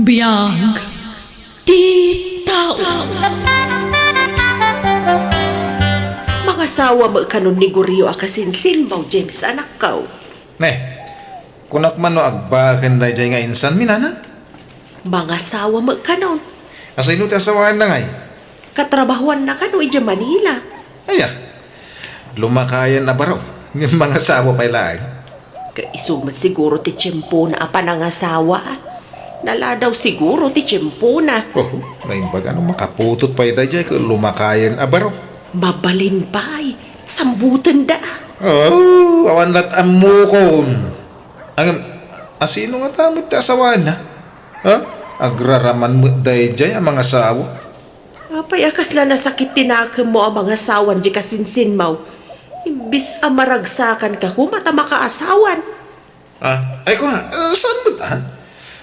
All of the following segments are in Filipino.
Biyag di tao. Mga sawa mo kanon ni Guriyo akasinsin mo, James, anak ko. Ne, kunak man no agbaken da jay nga insan minana. Mga sawa mo kanon. Asa ino ti asawahan na ngay. Katrabahuan na kano ija Manila. Aya, lumakayan na baro. Ng mga sawa pa ilaan. Kaisumat siguro ti tiyempo na apanangasawa. Naladaw siguro ti tiyempo na. Oh, naimbag ano makaputot pa ida jay lumakayan a baro. Mabalin pa ay. Sambutan da. Oh, awan lat amukon. Ang asino nga tamot ti asawahan na? Ha? Agraraman mo day jay ang mga sawa. Apay akas la nasakit tinakam mo ang mga sawan di kasinsin mo. Imbis amaragsakan ka kumata makaasawan. Ah, ay ko nga, saan mo ta?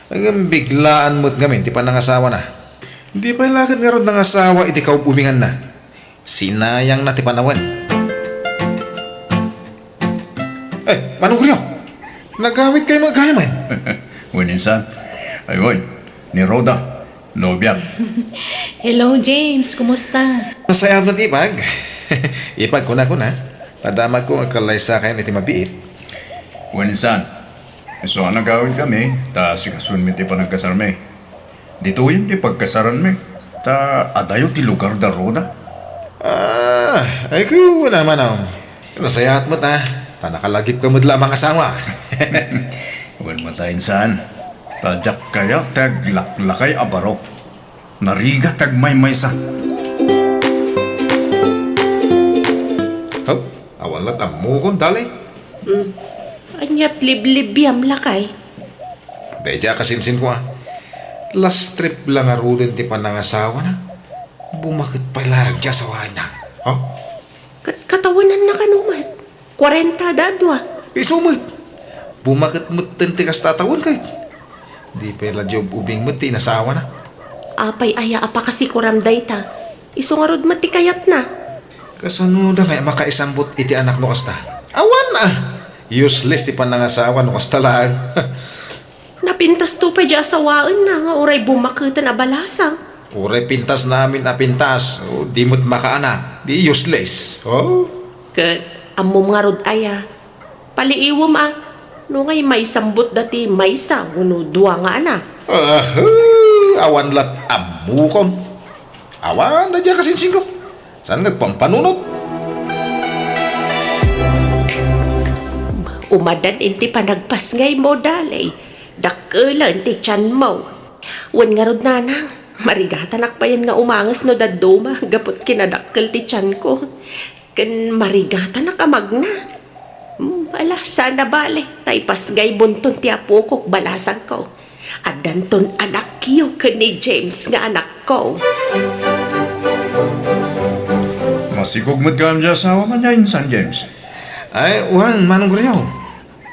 Ang biglaan mo't gamin, ti pa nangasawa na. Hindi pa ilakad nga ron nangasawa, iti ka umingan na. Sinayang na ti panawan. Eh, manong Guriyo? Nagawit kayo magkaya man. Insan. Ayun, ni Roda. Nobya. Hello, James. Kumusta? Nasayab na tipag. Ipag ko na. Padamag ko ang kalaysa kayo iti mabiit. Insan. So, ang nagawin kami, ta sikasun mi ti panagkasarme. Dito yun ti pagkasaran mi. Ta adayo ti lugar da Roda. Ah, ay ko wala man ako. Nasayat mo ta. Nakalagip ka mo dila mga asawa. Wan mo ta, insan. Tadyak kaya taglaklakay abaro. Nariga tagmay-maysa. Oh, awan lat amukon dali. Anyat liblib yam lakay. Deja kasinsin ko last trip lang arulin ti panangasawa na. Bumakit pa lang dya sawahan na. Oh? Katawanan na kanumat. 40 dadwa. Isumot. Bumakit mo ti kas tatawan kay. Di pala job ubing mo ti nasawa na. Apay aya apa kasi kuramday ta. Isungarod mati kayat na. Kasano da nga makaisambot iti anak no kasta. Awan na. Useless ti panangasawa no kasta lang. Napintas to pa dya asawaan na nga oray bumakitan na balasang. Uray pintas namin na pintas. O, di mo't makaanak. Di useless. Oh? Kat amom nga rod aya. Paliiwom no ngay may sambot dati may sa uno duwa nga anak. Awan lat abukon. Awan na dyan kasinsin ko. Saan nagpampanunot? Umadan inti panagpas ngay mo dalay. Dakela inti tiyan mo. Wan nga rod nanang. Marigatanak pa yan nga umangas no daduma. Gapot kinadakkel ti tiyan ko. Kan marigatanak amag na. Ala, sana bale. Taypas gay bunton ti apokok balasang ko. At danton anak kiyo ka ni James nga anak ko. Masikog mo't ka dyan asawa man niya, insan James. Ay, wan, manong Guriyo.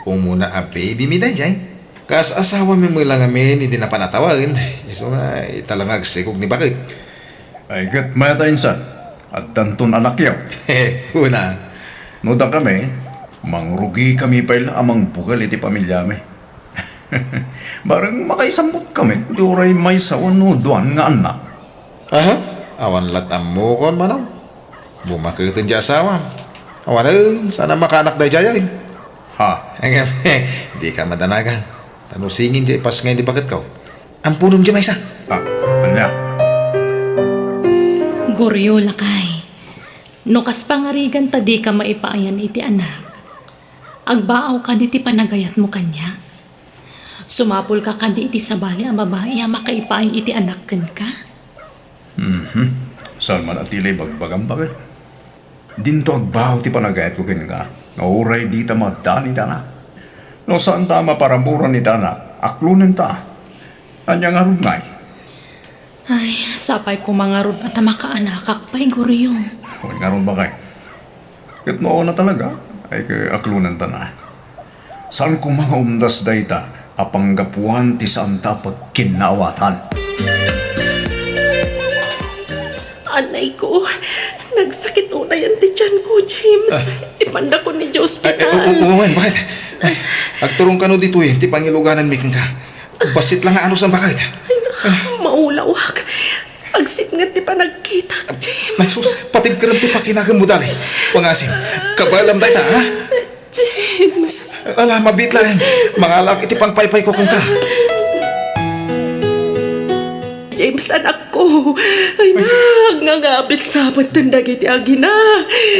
Umuna a baby mi dayjay. Kas asawa mi mo lang amin, hindi na panatawagin. Iso nga, italangag sikog ni bakit. Ay gat mata insan. At danton anak yaw. Una. Noda kami, mangrugi kami pa amang bugal iti pamilya mi. Barang makaisambot kami, di oray may sawan no duan nga anak. Aha, awan latam mo kon manong. Bumakitin dya asawa. Awan sana makanak dayjay. Ha? Di ka madanagan. Tanusingin dya pas ngayon di bakit ka. Ang punom dya may isa. Ha? Anya? Guriyo lakay. No kas pangarigan ta di ka maipaayan iti anak. Agbaaw ka di ti panagayat mo kanya. Sumapul ka kandi iti sabali ang babae ang makaipaay iti anak ken ka. Salman at ilay bagbagam bakit? Dinto agbaw ti panagayat ko kin nga. Nauray di ta madani ta. No saan ta maparaburan ni ta na? Aklunan ta. Anya nga rugnay. Ay, sapay ko mga rod at makaanakak pa'y Guriyo. Huwag nga ron ba kay? Kat mao na talaga. Ay kay aklunan ta na. Saan ko mga umdas day ta? Apanggapuan ti saan ta pagkinaawatan. Anay ko, nagsakit una yan ti tiyan ko, James. Ipanda ko ni Diyos hospital. Uwan, bakit? Agturong ka no dito ti pangiluganan miking ka. Basit lang nga ano sa bakit. Ay, Maulawak. Agsit nga ti pa nagkita, Ay, James. sus, patid ka rin ti pakinagan mo dali. Pangasim, kabalam tayo ta, ha? James. Ala, mabit lang. Mga alak, iti pang paypay ko kung ka. James, anak ko. Ay nagngangabit sabot ng dagiti agina.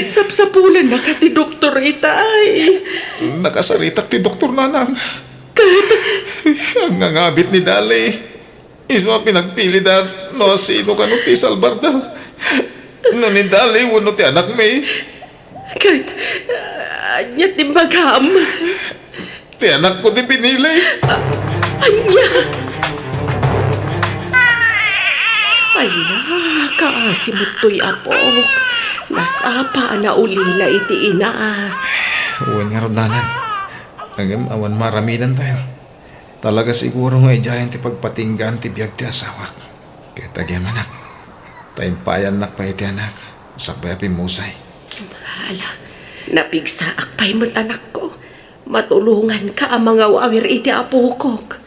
Sapsapulan na ka ti doktor itay. Nakasaritak ti Doktor Nanang. Ang ngangabit ni Dali. Isma pinagpili da no sino ka no ti Salbarda. No ni Dali, wano ti anak may. Kahit anya timbagam. Ti anak ko di pinili. Anya. Ay kaasimot to'y apok. Nasapa na ulila iti ina. Uwan nga ron Nanang. Agam awan maramidan tayo. Talaga siguro nga ijayan ti pagpatinggan ti biyag ti asawa. Kaya tagyan anak. Taimpayan nak pa iti anak. Sabay pimusay. Hala, napigsaak pa'y mo't anak ko. Matulungan ka ang mga wawir iti apukok.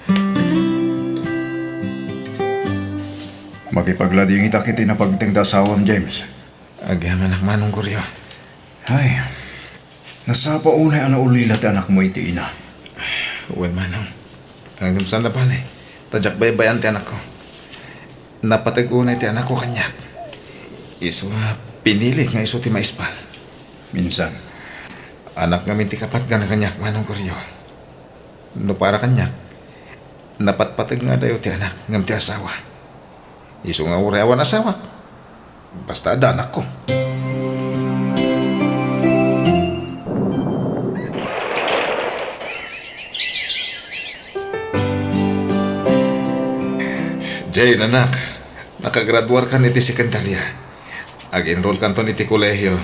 Makipaglading ita kiti na pagtingda sawam, James. Agam anak manong kuryo. Ay, nasapa unay ana ulila ti anak mo iti ina. Uwan manong. Hanggang saan na pala Tadyak baybayan ti anak ko. Napatagunay ti anak ko kanyak. Iso pinili nga iso ti maispal. Minsan, Anak ngamin ti kapat ka na kanyak manong kuryo. No para kanyak. Napatpatag nga dayo ti anak ngam ti asawa. Iso nga ureawan asawa. Basta ada anak ko. Jane, anak. Nakagraduar ka niti sekundarya. Ag-enroll ka to niti kolehiyo.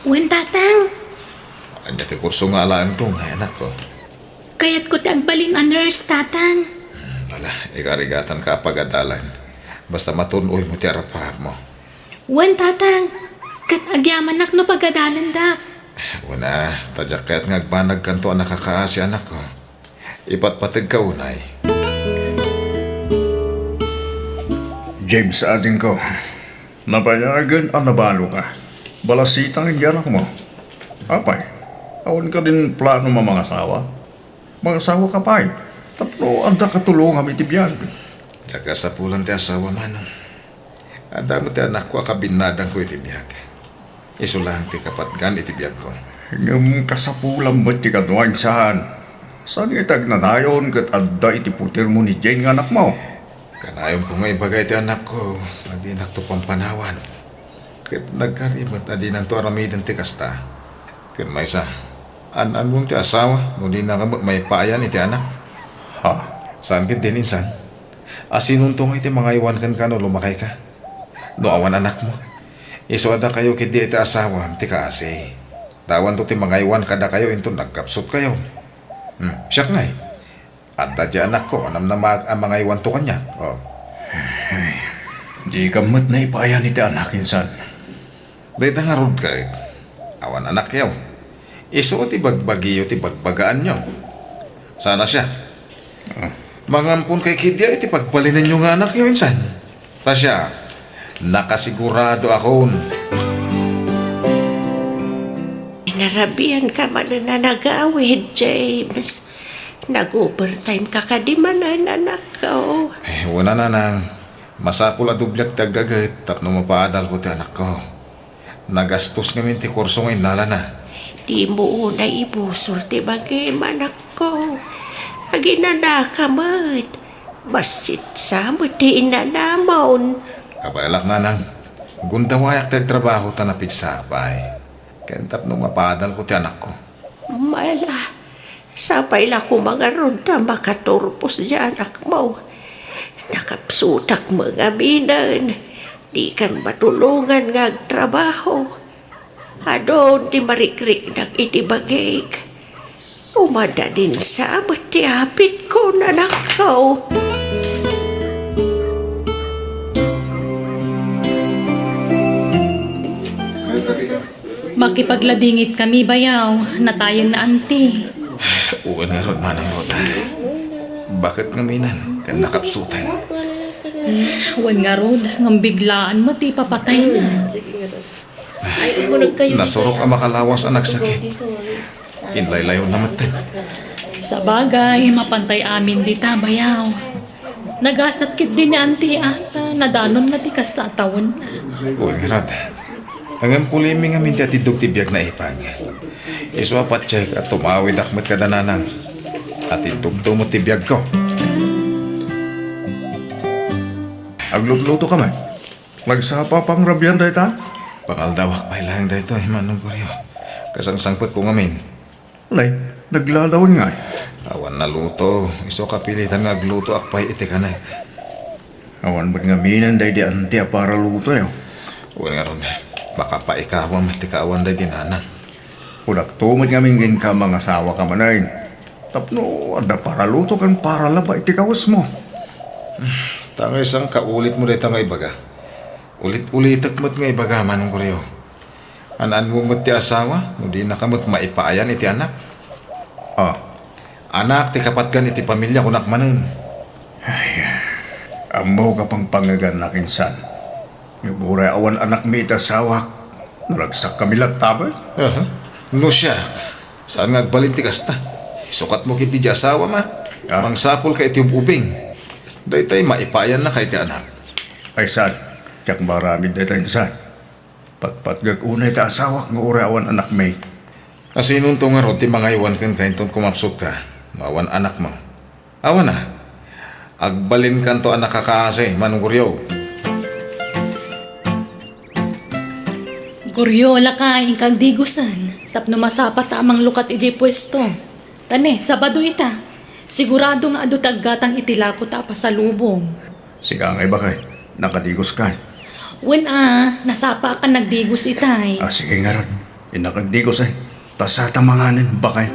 Wen tatang, Anya ti kurso nga alaan to nga anak ko. kayat ko ti agbalin a nurse tatang. Wala, ikarigatan ka pag-adalan. Basta matunoy mo ti arapahap mo. Wen tatang, kat agyaman nak no pagadalan da. Una, tadyak kaya't ngagbanag kanto ang nakakaasi anak ko. Ipatpatag ka unay. James, ading ko, napayagan ang nabalo ka. Balasitang hindi anak mo. Apay, awan ka din plano mga asawa. Mga asawa ka pa'y. Tapno, anda katulong kami tibiyag. Tsaka sa pulang ti asawa manong. Adamo ti anak ko akabinadang ko itibiyag. Iso lang ti kapatgan itibiyag ko. Ngam kasapulang mo ti kaduan saan. Saan itag nanayon kat adda iti putir mo ni Jane nga anak mo? Kanayon ko nga ibagay ti anak ko. Adi nak to pampanawan. Kat nagkarimot adi nang to aramidan ti kasta. Kat may sa an-anong ti asawa. Ngunit na ka may paayan iti anak. Ha? Saan kin din insan? Asinuntong iti mga iwan kan ka no lumakay ka. No awan anak mo. Iso ada kayo kiti iti asawa ti kaasi. Tawan to ti mga iwan kada kayo into nagkapsot kayo. Siyak ngay. Adda di anak ko anam na ang mga iwan to kanya. Oh. Di ka mat na ipayan iti anak insan. Dahil nga rod ka eh. Awan anak yaw. Iso ti bagbagiyo ti bagbagaan nyo. Sana siya. Mangampun kay Kidya iti pagpalinan nyo nga anak yaw insan. Ta siya. Nakasigurado akon. Narabian ka man na nag-awid, James. Nag-overtime ka kadimanan, anak ko. Wala na nang masakul at dubyak tagagit tapno mapaadal ko ti anak ko. Nagastos ngamin ti kurso ngayon nala na. Di mo una ibusor ti bagim, anak ko. Aginana ka mat. Basit sa mo ti inanamon. Kabailak na nang gundawayak ti trabaho ta napigsapay. Kentap no mapaadal ko ti anak ko. Mala, sapay la ko mga ronda makaturpos di anak mo. Nakapsutak mga binan. Di kan matulungan nga trabaho. Adon ti marikrik nag itibagig. Umada din sa ti hapit ko nanak ko. Makipagladingit kami bayaw, natayan na anti. Uwan nga ron manang rota. Bakit ngaminan? Kan nakapsutan. Wan nga rod, ngam biglaan mo ti papatay na. Ay, umunod kayo. Nasurok ang makalawas anak sakit. Inlaylayo naman din. Sa bagay, mapantay amin di ta bayaw. Nagasat kit din ni auntie ata, nadanon na ti kastatawon na. Uy, Rod. Hanggang puliming amin ti atidog ti biyag na ipag. Iswa pa check at tumawid akmat ka dananang. Atidog mo ti biyag ko. Agluto ka man. Nagsapa pang rabyan dahi ta? Pangaldawak pa ilang da ito, Manong Goryo. Kasangsangpot ko ngamin. Alay, naglalawin nga. Awan na luto. Iso kapilitan nga agluto akpay iti kanak. Awan ba't nga minan dahi di antia para luto yun? Uy nga ron. Baka pa ikawang mati kaawan da dinanang. Udak tumad nga mingin ka mga asawa ka manayin. Tapno, ada para luto kan para laba iti kawas mo. Tangay isang kaulit mo dito nga ibaga. Ulit-ulitak mo't nga ibaga, Manong Goryo. Anaan mo mo't ti asawa, hindi na kamot maipaayan iti anak. Ah, Anak, ti kapatgan iti pamilya kunak manen. amo ka pang pangagan na kinsan. Buray awan anak mi iti asawa. Naragsak kami tabay. No siya, saan nga agbalin ti kasta? Sukat mo kiti di asawa ma. Ah. Mangsapol ka iti ubing. Daytay maipayan na kay ti anak. Ay san, tiyak marami dahil tayo san. Patpat unay iti asawa nga uray awan anak mi. Kasi nung to nga ro, ti mga iwan kan kain tong kumapsot ka. Mawan anak mo. Awan na. Agbalin kan to anak kakaase, Manong Goryo. Goryo, lakain kag digusan. Tapno masapat amang lukat iji pwesto. Tane, Sabado ita. Sigurado nga adu taggatang itilako ta pa sa lubong. Siga nga iba kay, nakadigos ka. When nasapa ka nagdigos itay. Ah, sige nga ron. Inakagdigos ay. Tasata manganin, bakay.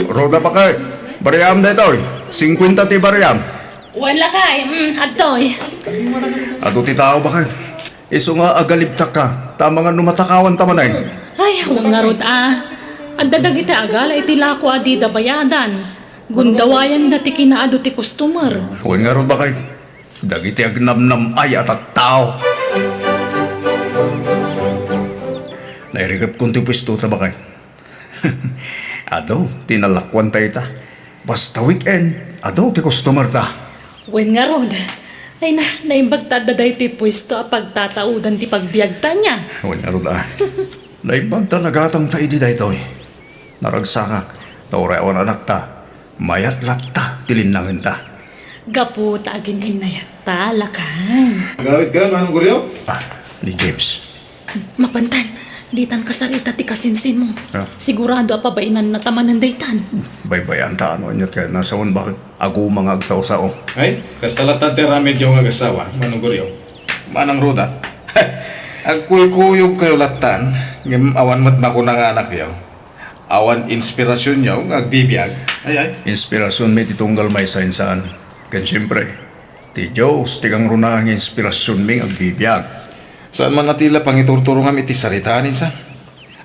Roda pa kay. Bariyam na ito eh. 50 ti bariyam. When lakay, adoy. Ado ti tao ba kay? Iso nga agalibtak ka. Tama nga numatakawan tamanay. Ay, huwag nga rod Adadag iti agala itilako adida bayadan. Gundawayan dati kinaado ti customer. Huwag nga ron ba kay? Dagiti agnamnam ay at tao. Nairigap kong ti pwesto ta ba kay? Ado, tinalakwan tayo ta. Basta weekend, ado ti customer ta. When nga rod, ay naimbag tadaday ti pwesto a pagtataudan ti pagbiagta niya. Huwag nga ron Naibag ta nagatang tayo di dahito eh. Naragsakak, taureawan anak ta. Mayat latta, tilinangin ta. Gapu agin inayat ta, lakay. Gawit ka, Manong Goryo? Ah, ni James. Mapantan, ditan kasarita ti kasinsin mo. Ah. Sigurado apabainan na tamanan daytan. Baybayan ta ano niya kaya nasa un bakit ako mga agsaw-sao. Ay, kastalatan ti ramen yung agasawa, Manong Goryo. Manang Roda. Agkuy-kuyog kayo latan, ngem awan mat na ko ng anak yaw. Awan inspirasyon yaw, agbibiyag. Ay. Inspirasyon may titunggal may sainsaan. Kan siyempre, ti Diyos, tigang runang inspirasyon may agbibiyag. Saan mga tila pangiturturo nga iti saritanin sa?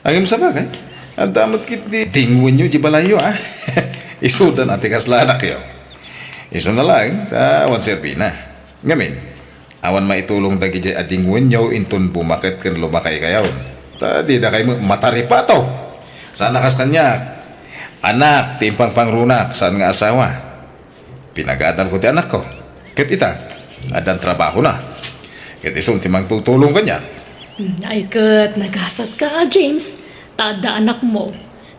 Agam sa bagay. Ang damat kit di tingwin nyo, di balayo Isudan ati kaslanak yaw. Iso na lang, awan serpina. Ngamin, awan maitulong dagi di adingwin nyo intun bumakit kan lumakay kayaw. Di da kayo mataripato. Saan nakas kanya? Anak, timpang pangrunak, saan nga asawa? Pinag-aadan ko ti anak ko. Kit ita, adan trabaho na. Kit isong timang tultulong kanya. Ay kat, nagasat ka, James. Tada anak mo.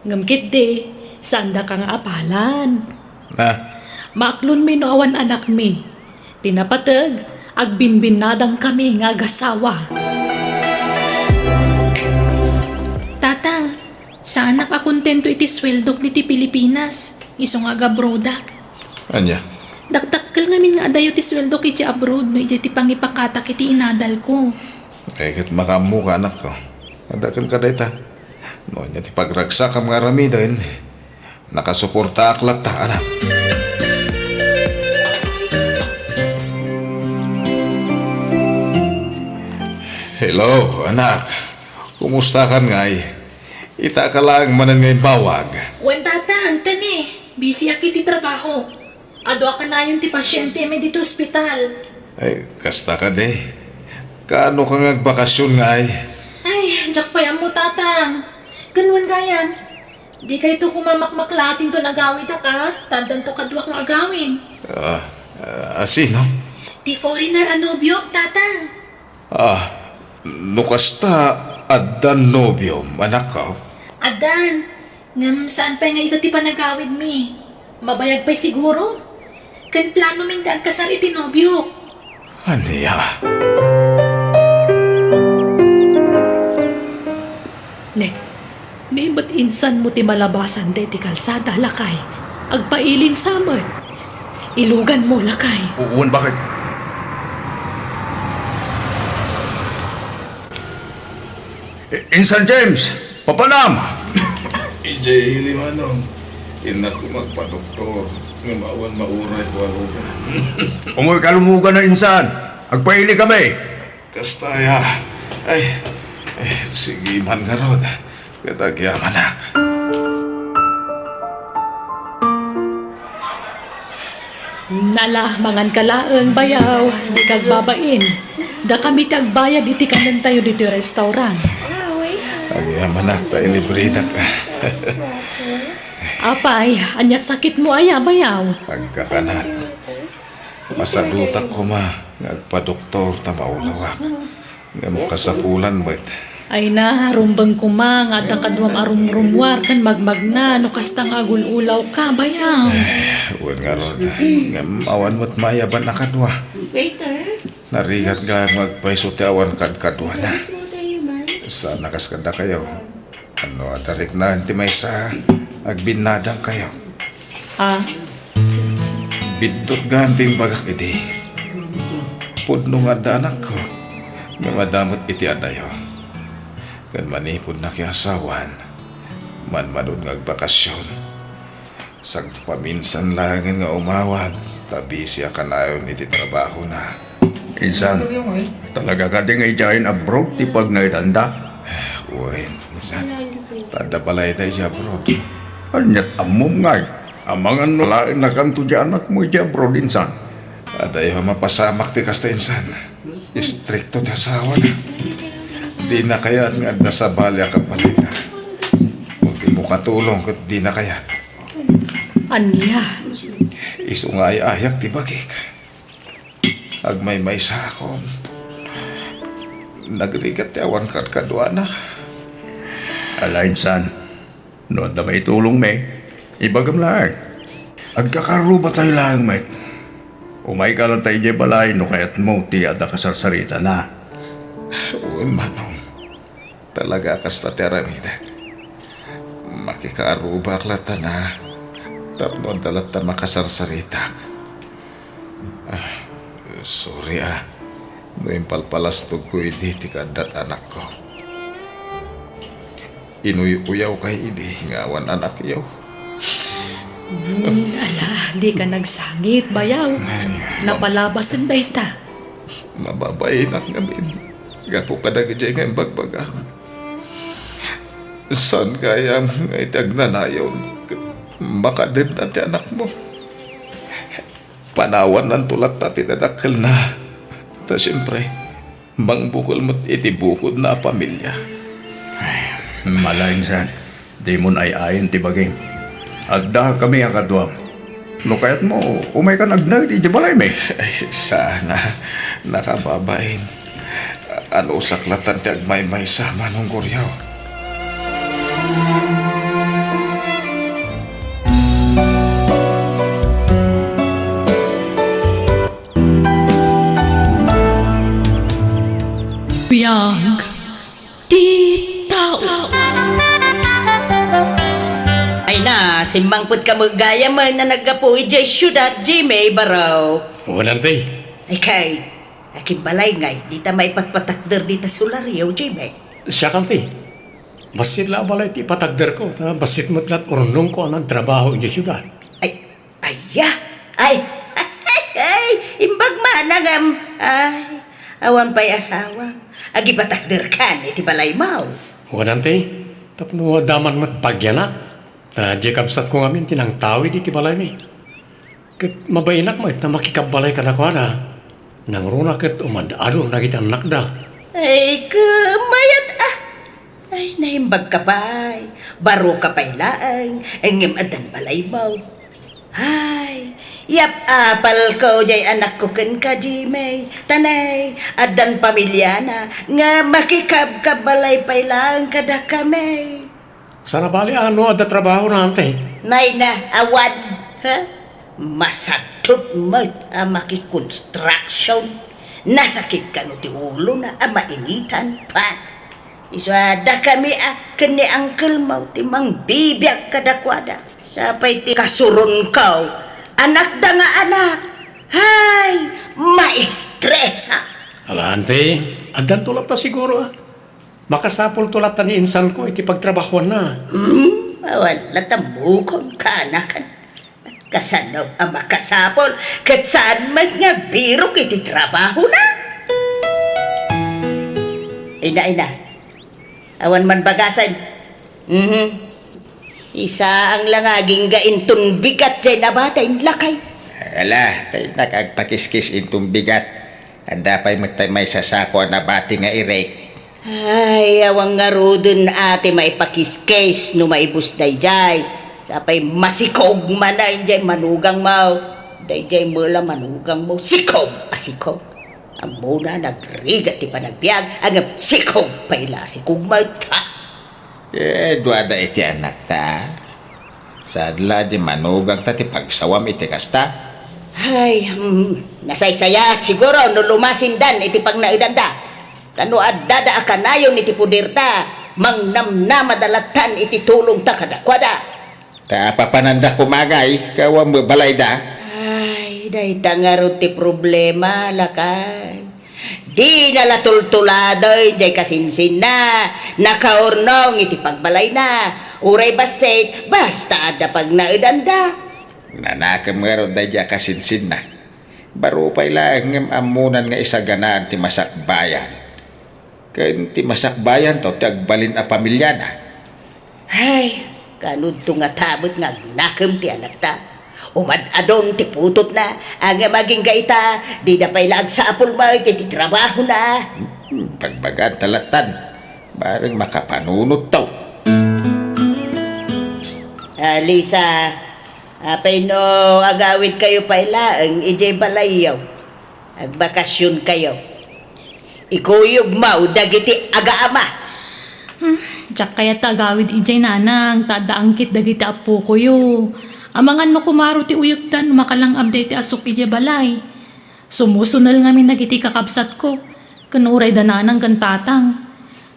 Ngamkit de, sanda ka nga apalan. Na, Maaklon mi no awan anak mi. Tinapatag, agbinbinadang kami nga gasawa. Tatang, saan nakakontento iti sweldok ni ti Pilipinas? Iso nga gabroda. anya? Dakdakkel ngamin nga adayo ti sweldok iti abroad no iti pangipakatak iti inadal ko. Eh, kit makamu ka anak ko. Adakan ka dayta. No, niya ti pagragsa ka mga ramidain. Nakasuporta aklat ta, anak. Hello, anak. Kumusta kan ngay? Ita ka lang manan ngay bawag. Wen tatang, tani. Busy aki ti trabaho. Ado ka na yun ti pasyente may dito ospital. Ay, kasta ka de. Kaano ka ngagbakasyon nga ay? Ay, jak pa yan mo tatang. Ganwan gayan. Di kayo to kumamakmaklating to nagawid ka. Tandang to kadwak ng agawin. Sino? Di foreigner anobyok tatang. Nukasta adan nobyom, anak ka? Adan, ngam saan pa nga ito ti panagawid mi? Mabayag pa'y siguro? Kan plano ming daan kasal itinobyok. Aniya? Ni ba't insan mo ti malabasan de ti kalsada lakay? Agpailin samot. Ilugan mo lakay. Uwan, bakit? Insan James! Papanam! EJ Limanong, ina ko magpa-doktor. Ngamawan mauray ko alugan. Umoy kalumugan na insan! Agpaili kami! Kastaya. Ay, sige man nga rod. Katagya manak. Nala, mangan kalaang bayaw, di kagbabain. Da kami tagbayad iti kanan tayo dito restaurant. Agya manak, tayo librida ka. Apay, anyat sakit mo aya bayaw. Pagkakanat. Masalutak ko ma. Nagpa-doktor ta maulawak. Nga mo kasapulan mo't. Ay na, rumbang kumang at ang kadwam arumrumwar kan magmagna no kastang agul-ulaw ka bayaw. Huwag nga rod. Nga awan mo't mayaban na kadwa. Waiter, Narigat nga magpaiso ti awan kadwa na. mo tayo man. Sa nakaskanda kayo. Ano atarik na ti may sa agbinadang kayo. Ah, Bidot ganting bagak iti. Pudno nga danak ko. Nga madamot iti adayo. Kan manipod na kiasawan. Manmanod nga agbakasyon. Sag paminsan langin nga umawag. Tabi siya kanayon iti trabaho na. Insan, talaga ka din nga ijayin abroad ti pag naitanda? Uy, minsan. Tada balay tayo siya bro. Anyat amom ngay. Amangan no lain na kanto di anak mo di abroad insan. Adayo mapasamak ti kasta insan. Istrikto ti asawa na. Di na kayat nga adda sa balya ka balita. Kung di mo katulong kat di na kayat. aniya. Isu nga ay ayak ti bagik. Agmay-may sa akong. Nagrigat ti awan kat kadwa na. Ala insan, no da may tulong me, ibagam lang. Agkakaruba tayo lang met. Umay ka lang tayo di balay no kayat mo ti ada kasarsarita na. Uy, manong. Talaga kas ta teramidak. Makikaarubak lata na. Tapno dalat ta makasarsaritak. Sorry No impalpalas to ko idi ti kadat anak ko. Inuy-uyaw kay idi ngawan anak yaw. Ala, di ka nagsangit bayaw. Napalabas ang dayta. Mababay nak ngamin. Gapo ka dagijay nga bagbagak. San kaya nga itagnanayon? Baka din natin anak mo. Panawan ng tulat na tinadakil na. Ta siyempre, bang bukol mo't itibukod na pamilya. Malain san, di mo na ayin ti bagay. Adda kami ang kadwam. No kayat mo, umay ka nagnag di balay me. Ay, sana nakababain. Ano saklatan ti agmay-may sa manong guryaw. Biyag, di tao. Ay na, simbangput ka magaya man na nagkapoy jay syudad jay may baraw. Walang tay. Ay kay, aking balay ngay, di ta may patpatakder di ta sularyaw jay may. Siya kang tay. Basit la balay ti patagder ko. Basit mo't lat urnong ko ang trabaho in siyudad. Ay, ay, imbag managam. Ay, awan pa'y asawa. Agi patakder ka, iti balay mau. Walang tay. Tapno daman mo't pagyanak. Di kapsat ko ngamin tinang tawid iti balay mi. Ket mabainak mo na makikabalay ka na ko na. Nang runa ket umadadong na kita nakda. Ay, kamayat ah. Ay, nahimbag ka pa'y. Baro ka pa'y laang. Ang adan balay mo. Ay, yap apal ko jay anak ko ken ka Jimay. Tanay, adan pamilya na. Nga makikab-kabalay pa'y laang kada kami. Sana bali ano ada trabaho na ante. Nay na, awan. Ha? Masagtot mo ang makikonstruction. Nasakit ka no ti ulo na ang mainitan pa. Iswada kami kani angkel mo ti mang bibyak kadakwada. Sapay ti kasuron kaw. Anak da nga anak. Hay, maestresa. Ala ante, adan tulap ta siguro ah. Makasapol tulap ta ni insan ko iti pagtrabahuan na. Awan latamukon ka anakan. Kasanaw ang makasapol. Kat saan man nga biro kiti trabaho na. Ina. Awan man bagasan. Isa ang langaging gaintun bigat dyan na batay lakay. Ala, tayo nakagpakiskis intong bigat. Anda pa'y may sasako na bati nga irek. Ay, awang nga rodon ate may pakiskes no maibus dayjay. Sapay masikog manay jay manugang mo. Dayjay mula manugang mo. Sikog, asikog. Ang muna nagrigat ti panagbiag. Ang sikog paila sikog mo. Duada iti anak ta. Sadla di manugang ta ti pagsawam iti kasta. Ay, nasaysaya siguro no lumasindan iti pagnaidanda. Tano addada akanayon iti pudirta. Mangnamna madalatan iti tulong ta kadakwada. Ta papananda kumagay, kawam balay da. Ay, day tangaro ti problema lakay. Di nalatultuladoy jay kasinsin na. Nakaurnong iti pagbalay na. Uray basit, basta ada pag naidanda. Nanakam nga ron da dya kasinsin na. Baro pa'y lang amunan nga isaganaan ti masakbayan. Kain ti masakbayan to, tagbalin a pamilya na. Ay, kanud to nga tabot nga nakam ti anak ta. Umadadong ti putot na. Ang maging gaita, di na pa'y laag sa apol mo iti trabaho na. Pagbagan talatan, bareng makapanunot to. Lisa, apay no agawid kayo pa'y ang ijay balayaw. Agbakasyon kayo. Ikuyog mau dagiti agaama. Diyak kaya tagawid ijay nanang, tadaangkit dagiti apo ko yo. Amangan no kumaro ti uyugdan, makalang update ti asok ijay balay. Sumusunal nga min nagiti kakabsat ko. Kanuray dananang kantatang.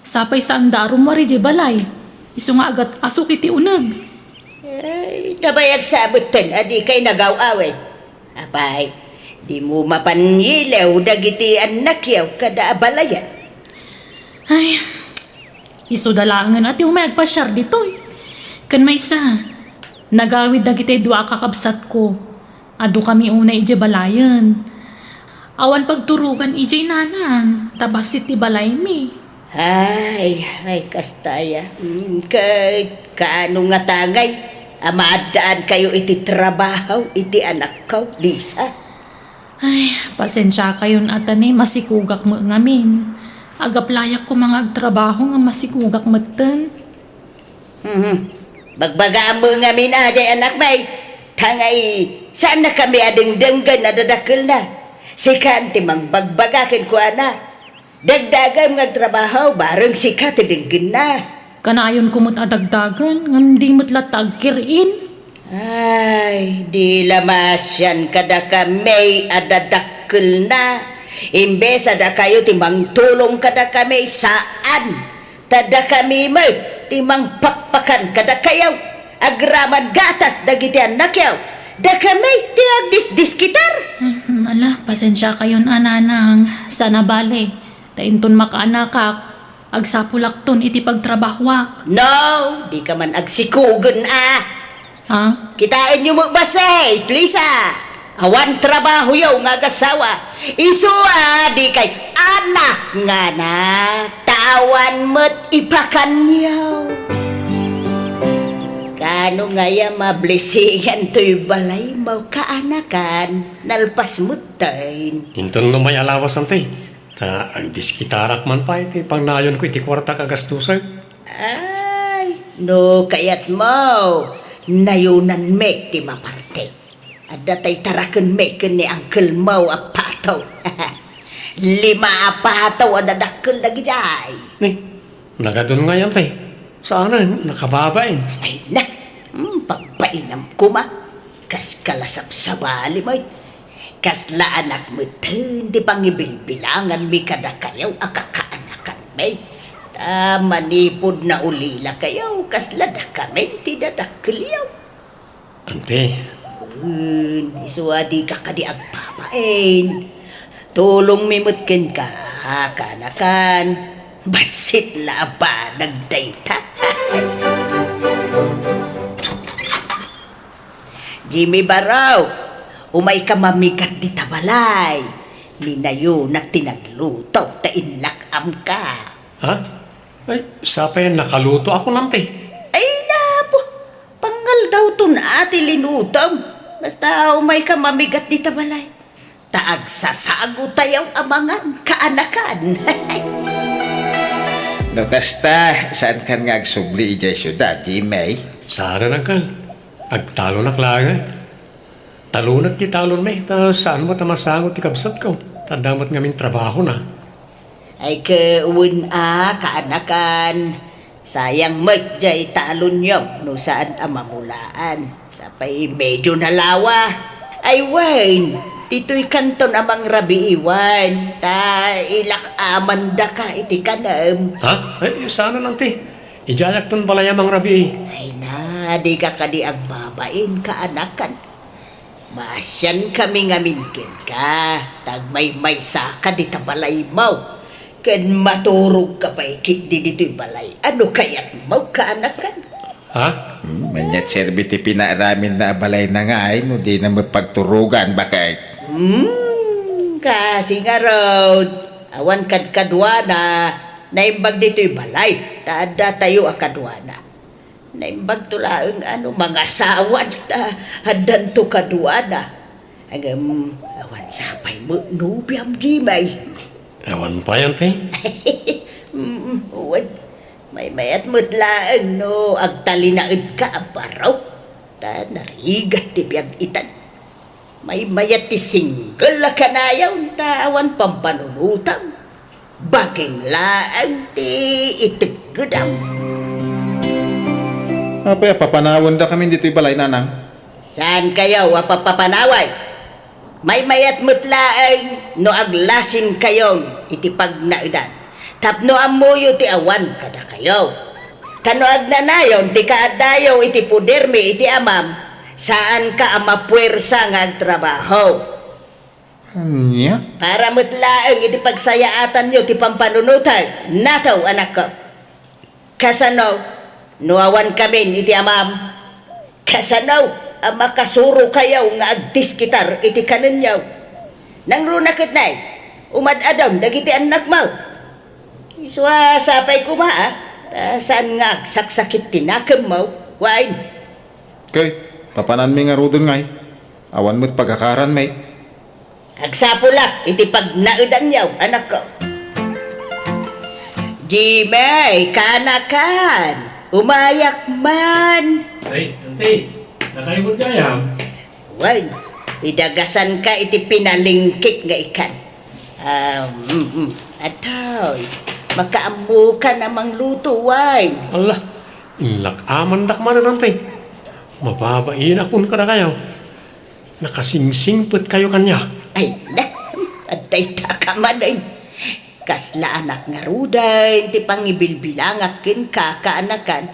Sapay sa andarum mo ijay balay. Isu nga agat asok iti unag. Ay, nabayag sabutan, adi kay nagaw-awit. Apay, di mo mapanyilaw dagiti anak yaw kada abalayan. Ay, isu dalangan at yung may agpasyar dito eh. Kan may isa, nagawid na kita dua kakabsat ko. Ado kami una ije balayan. Awan pagturugan ije nanang, tabasit ti balay mi. Ay, kastaya. Kaano nga tangay? Amaadaan kayo iti trabaho, iti anak ko, Lisa. Ay, pasensya kayon atani, masikugak mo ngamin. Agaplayak ko mga agtrabaho nga masikugak matan. Bagbagaan mo nga minajay anak may. Tangay, saan na kami adengdenggan na dadakil na? Sikan timang bagbagakin ko ana. Dagdagan nga trabaho, bareng sikat adenggan na. Kanayon kumot adagdagan, ngam di mo't latag kirin. Ay, di lamasyan kada kami adadakil na. Imbes ada kayo timang tulong kada kami saan? Tada kami mo, timang pakpakan kada kayo. Agraman gatas dagiti anak yaw. Da kami ti agdis-diskitar. Ala, pasensya kayon ananang. Sana bale, tainton makaanakak. Agsapulakton iti pagtrabahwak. No, di ka man agsikugon Ha? Kitain nyo mo basay, Lisa. Awan trabaho yaw nga gasawa. Isua di kay anak nga na. Tawan mo't ipakan yaw. Kano ngaya mablisingan to'y balay mo kaanakan, nalpas mo tayo. Inton no may alawas ante. Ta ang diskitarak man pa iti pang nayon ko iti kwarta kagastusan. Ay, no kayat mo, nayunan me ti maparte. At datay tarakan me ni Uncle Mo apataw. 5 apataw adadakkel lagi jay. Ni, nagadun nga yan tay. Sana nakababain. Ay na, pagpainam ko ma. Kas kalasap sa bali mo. Kas la anak mo di pang ibilbilangan mi kada kayaw akakaanakan may. Manipod na ulila kayaw kas lada kami ti dadakliyaw. Ante, Isuadi ka kadi agpapain. Tulong mimutkin ka kanakan. Basit la ba nagdayta? Jimmy Baraw, umay ka mamigat di tabalay. Ninayo na tinagluto, tainlakam ka. ha? Ay, sapay nakaluto ako nante. Ay napo, pangal daw to na ati linutom. Basta umay ka mamigat di tabalay. Taag sasago tayaw amangan kaanakan. No kasta, saan kan nga agsubli ijay syudad, Jimmy? Sana nang kan. Agtalo na klagay. Talunag ti talon may. Ta saan mo tamasangot ti kabsat ko. Tadamat ngamin trabaho na. Ay kaun kaanakan. Sayang magjay talon nyo no saan amamulaan. Sapay medyo nalawa. Ay Wayne, tito'y kanton amang rabi iwan. Ta ilak amanda ka iti kanam. Ha? Ay, sana nante. Ijayak ton balay amang rabi. Ay na, di ka kadi agbabain kaanakan. Masyan kami ngaminkin ka. Tagmay-may saka di tabalay mo. Kan maturog ka pa ikit di dito'y balay. Ano kaya't mo kaanakan? Ha? Manyat serbi ti pinaramin na balay na nga ay, no di na mapagturugan bakay. Kasi nga road, awan kadkadwana, naimbag dito'y balay, tada tayo akadwana. Naimbag tulaang mga sawan, hadan to kadwana. Awan sapay mo, nubiam jimay. Ewan pa yan, te. Uwan, may mayat mo't laang no, agtalinaid ka aparaw. Ta narigat ti biyag itan. May mayat ti single la kanayaw, ta awan pampanunutam. Baging laang ti itiggudaw. Apay, papanawon da kami dito'y balay nanang. Saan kayo apapapanaway? May mayat mo't laang no aglasin kayon iti pagnaidan. Tapno amuyo ti awan kada kayo. Kano agnanayon ti kaadayo iti pudermi iti amam, saan ka amapuwersa nga agtrabaho. Anya? Para mutlaeng iti pagsayaatan nyo ti pampanunutan, nataw anak ko. Kasano, nuawan kami iti amam. Kasano, ang makasuro kayaw nga agdiskitar iti kanunyaw. Nang runakit na'y, umadadam dagiti anak mo. Iswa sapay ko ma saan nga saksakit tinakam mo, Wine. Kay, papanan mi nga rudon ngay. Awan mo't pagkakaran may. Agsapulak, iti pagnaudan niyaw, anak ko. Jimmy, kanakan, umayak man. Ay, ante. Nakalimot kaya. Wine, idagasan ka iti pinalingkik nga ikan. Ataw, makaamu ka namang luto, Wine. Allah, inlak aman dakman na nante. Mababain akon ka na kayo. Nakasingsingpet kayo kanya. Ay, na, at tay takamanin. Kasla anak nga ruday, ti pangibilbilangakin kakaanakan.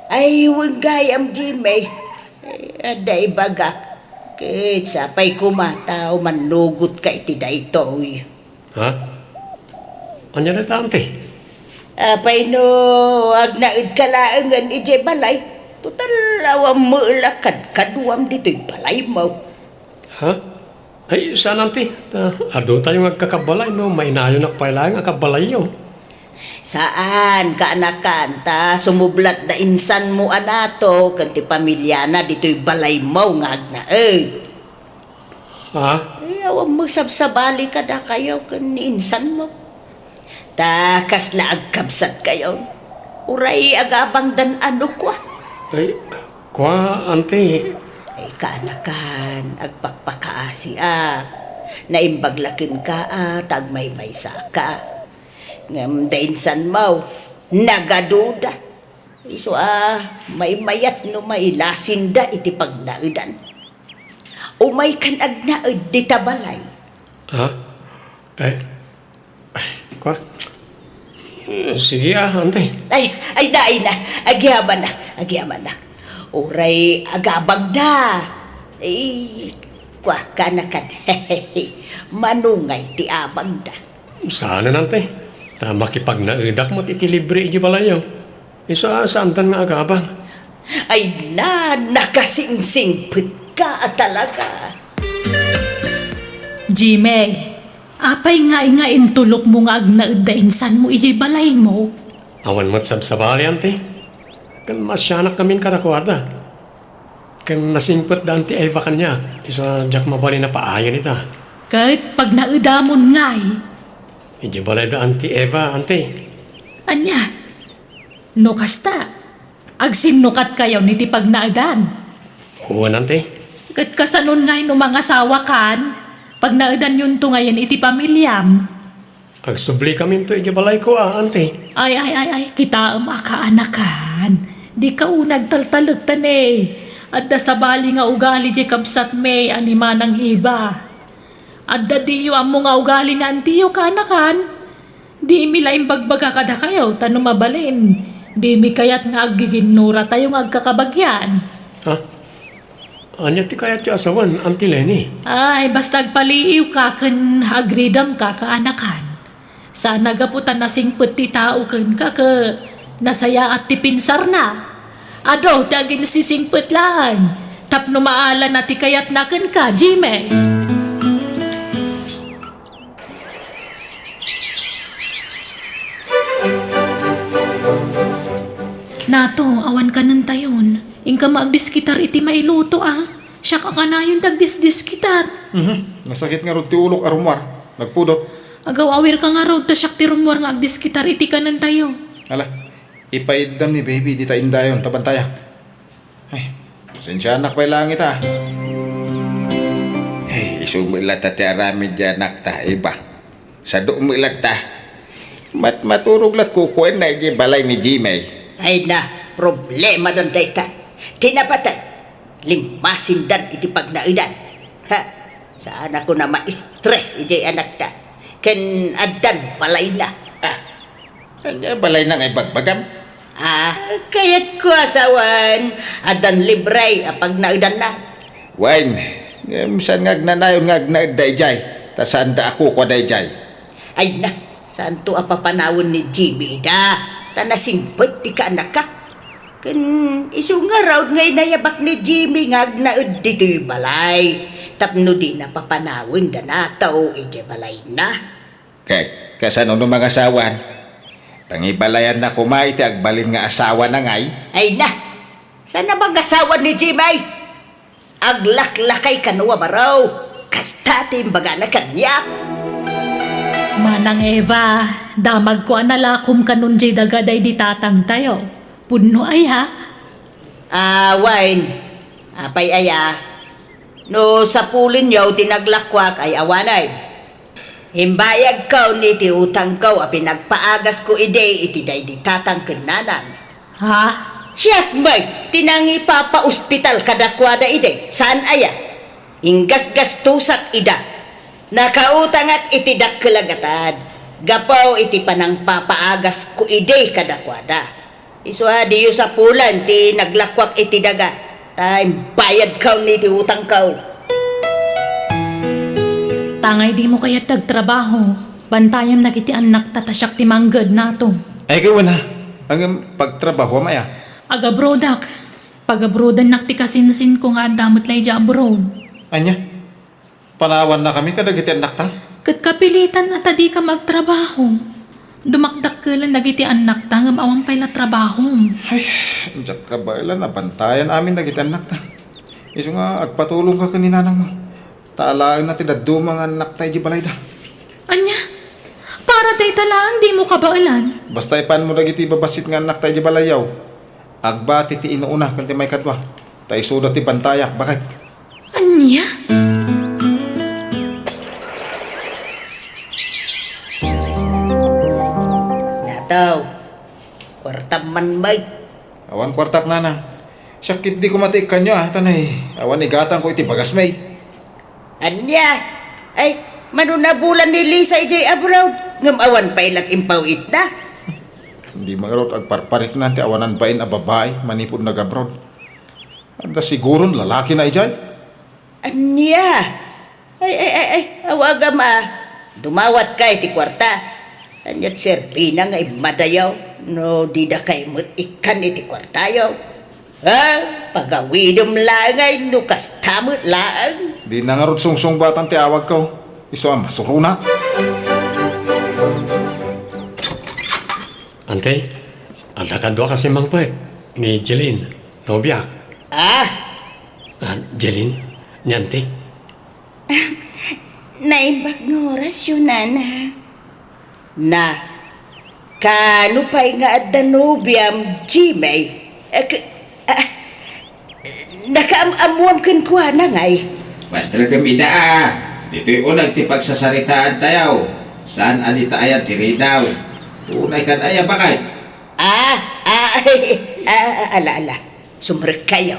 Ay, huwag gayam, Jimmy. Aday bagak. Kit sapay kumataw, manugot ka iti daytoy. Ha? Anya na tante? Apay no, agnaid ka laangan ije balay. Total, awam mo lakad kaduam dito'y balay mo. Ha? Ay, saan nante? Ado tayo magkakabalay, no? May nayo nakapailang akabalay yun. Saan ka anakan ta sumublat da insan mo anato kanti pamilya na dito'y balay mo nga agnaeg. Ha? Ayaw mo sabsabali ka da kayo kan ni insan mo. Takas la agkabsat kayo. Uray agabang dan ano kwa. Ay, kwa, ante. Ay kaanakan, agpakpakaasi naimbaglakin ka tagmay-maysa ka. Ngam dainsan mo, nagaduda. Iso may mayat no mailasin da iti pagnaudan. Umay kan agnaud di tabalay. Ha? Ay, kwa? Sige ante. Ay daay na, agyaman na. Uray agabang da. Kwa kanakan, manungay ti abang da. Sana nante. Ta makipagnaidak mo titilibre iti balayo. Iso santan nga agabang. Ay nakasingsingpit ka talaga. Jimmy, apay nga intulok mo nga agnaid da insan mo iti balay mo. Awan mo't sabsabali ante. Kan masyanak kamin karakwada. Kan nasingpot da anti Eva kanya. Iso jak mabali na paayan ita. Kahit pag naidamon nga'y, Iti balay da anti Eva ante. anya, no kasta, agsinukat kayo niti pag naidan. Huwan ante. Kat kasanon nga'y no mga asawa kan, pag naidan yun to ngayon iti pamilyam. Agsubli kami to iti balay ko ante. Ay, kita makaanakan. Di ka unag taltalagtan At da sabali nga ugali di kabsat may anima ng iba. At da di yu amo nga ugali na antiyo kanakan. Di mi laing bagbaga kada kayo tano mabalin. Di mi kayat nga agiginura tayo nga agkakabagyan. Ha? Anya ti kaya ti asawan anti Lenny. Ay, basta agpaliiw ka kan agridam ka kaanakan. Sana gaputan na singput ti tao kan ka nasaya at ti pinsar na. Ado, ti agin sisingput lang. Tapno maala na ti kayat nakan ka, Jimmy. Nato, awan ka ng tayon. Ingka maagdiskitar iti mailuto Siya ka kanayon tagdisdiskitar. Nasakit nga ron ti ulok arumar. Nagpudot. Agaw-awir ka nga raw ta siyak ti rumor nga agdiskitar iti ka ng tayo. Ala, ipaidam ni baby di ta indayon tabantayak. Ay, pasensya anak pa'y langit Hey, isumilat ti aramid dyan nakta iba. Sa dumilat ta. Maturog lat kukuen na iti balay ni Jimmy. Ay na, problema doon dayta. Tinapatay, limasin dan iti pagnaidan. Ha? Saan ako na ma-stress iti anak ta. Ken adan balay na. Kanya balay na ngay bagbagam. Kaya't ko asawan, adan libre pagnaidan na. Wine, saan ngagnanayon ngagnaid dayjay. Ta saan da ako ko dayjay. Ay na, saan to apapanawon ni Jimmy da? Tanasimpot ti ka anak ka. Kan iso nga raw ngay nayabak ni Jimmy ngagnaid dito'y balay. Tapno di napapanawin da nataw iti balay na. Kay, kasano no mga asawan? Pangibalayan na kumay ti agbalin nga asawa na ngay. Ay na, sana bang asawa ni Jimmy? Aglaklakay kanwa baraw. Kasta ti imbaga na kanya. Manang Eva, damag ko analakom kanun jay dagaday di tatang tayo. Puno ay ha? Wine. Apay aya. No sa pulin yaw tinaglakwak ay awanay. Himbayag kaw ni ti utang kaw a pinagpaagas ko ide iti day di tatang kenanan. Ha? Siyak bay, tinangi papa-ospital kadakwada ide. Saan aya? Inggas-gas tusak ida. Nakautang at iti dakkelagatan. Gapaw iti panang papaagas ko ide kadakwada. Iswa diyo sa pulan ti naglakwak iti daga. Time bayad kaw ni ti utang kaw. Tangay di mo kaya tagtrabaho. Bantayam na kiti anak tatasyak ti manggad nato. Ay, kawan ha. Ang pagtrabaho maya. Agabrodak. Pagabrodan nakti kasinsin ko nga damot lay ja abroad. Anya, panawan na kami kadagiti anak ta. Kat kapilitan at di ka magtrabaho. Dumakdak ka lang nagiti anak ta ngam awang pay na trabaho. Ay, jak ka ba ilan na bantayan amin nagitanak ta. Iso nga, agpatulong ka kaninanang mo. Taalaan natin na dumang anak tayo di balay da. Anya, para day talang di mo kabailan. Basta ipan mo nagiti babasit nga anak tayo di balayaw. Agbati ti inuuna kanti may kadwa. Tayo sudat ti bantayak, bakit? Anya? Nataw, kwartaman bay. Awan kwartak nana. Sakit di ko matik kanyo tanay. Awan igatang ko iti bagas may. Anya, ay, manunabulan ni Lisa ijay abroad. Ngam awan pa ilat impawit na. Hindi magarot agparparik nanti awanan pain a babae manipod nag-abroad. Anda siguron lalaki na ijay. Anya, ay, awaga ma. Dumawat ka iti kwarta. Anyat serpina nga imadayaw. No, di da kay mo't ikan iti kwartayaw. Ha? Pagawidom langay, no kastamot laang. Di na nga rod sungsung batang ti awag ko. Iso ang masuruna. Ante, ada kadwa kasi mang pwet ni Jeline, nobya. Ah, Jeline, nyantik. naimbag ng oras yun, nana. Na, kano pa'y nga at danubiam, Jimay? Nakaamuam kan kuha na ngay. Basta gamida Dito'y unang ti pagsasaritaan tayaw. Saan anita ayan tiridaw. Tunay kan aya bakay. Ala. Sumrek kayo.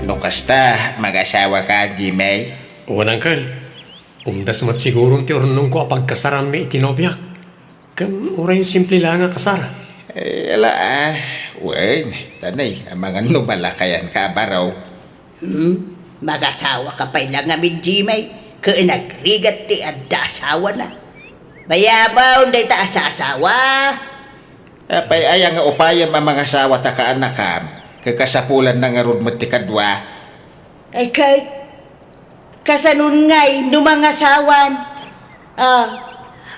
No kasta, mag-asawa ka, Jimay. Unang kal, umdas mat siguro ti ornong ko apagkasaran mi itinobyak. Kan uray simple lang nga kasara. Ala wen, tanay, ang mga numalakayan ka baraw. Mag-asawa ka pa'y lang amin, Jimay. Kainagrigat ti adda asawa na. Bayabaw, day ta asawa. Apay aya nga upayam ang mga asawa ta kaanakam. Kakasapulan na nga rod mo ti kadwa. Ay kay, kasanun ngay, numang asawan.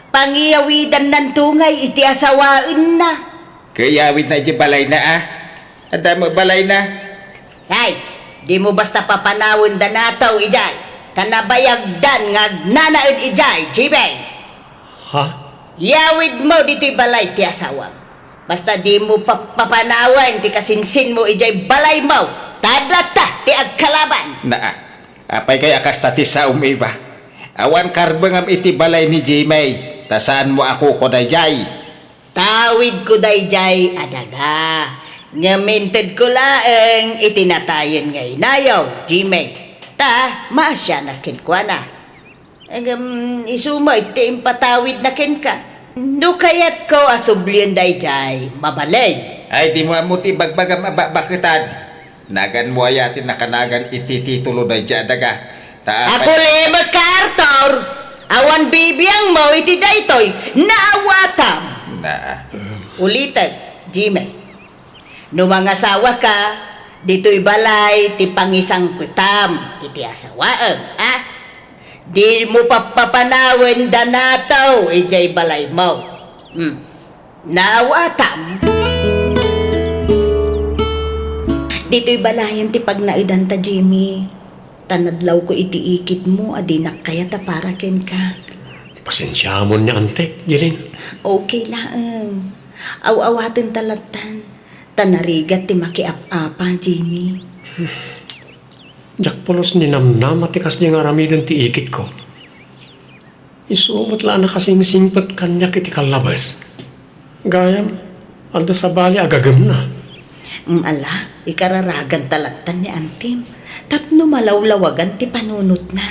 Pangiyawidan ng tungay, iti asawaan na. Kayawid na di balay na Ada mo balay na. Ay, di mo basta papanawon danataw ijay. Tanabayagdan nga nanaid ijay, Jimay. Ha? Yawid mo dito'y balay ti asawa. Basta di mo papanawan ti kasinsin mo ijay balay mo. Tadlata ti agkalaban. Apay kay akasta ti sa umiba. Awan karbangam iti balay ni Jimay. Tasaan mo ako ko dayjay. Tawid ko dayjay adaga. Ngaminted ko laeng itinatayon ngay nayaw, Jimay. Ta, maasya na kin kwa na. Isuma iti impatawid na kin ka. No kayat ko asublion dayjay, mabalay. Ay di mo amuti bagbagam ababakitan. Nagan mo ayatin nakanagan iti titulo dayjay adaga. Ako lemot ka, Arthur. Awan bibiyang mo iti daytoy, naawatam. Ulitan, Jimmy. No mga asawa ka, dito'y balay, ti pangisang kutam, iti asawaan, Di mo papapanawan danataw, ijay balay mo. Naawatam. Dito'y balayan ti pagnaidan ta, Jimmy. Tanadlaw ko iti ikit mo, adinak kaya ta para ken ka. Pasensya mo niya, antek, Jeline. Okay lang. Aw-awatin talatan. Tanarigat ti makiap-apa, Jimmy. Jak polos ni namnam at ikas niya nga ramidan ti ikit ko. Isumot lang na kasing simpot kanya kiti kalabas. Gayam, ando sa bali agagam na. Ala, ikararagan talatan ni Antim. Tapno malawlawagan ti panunot na.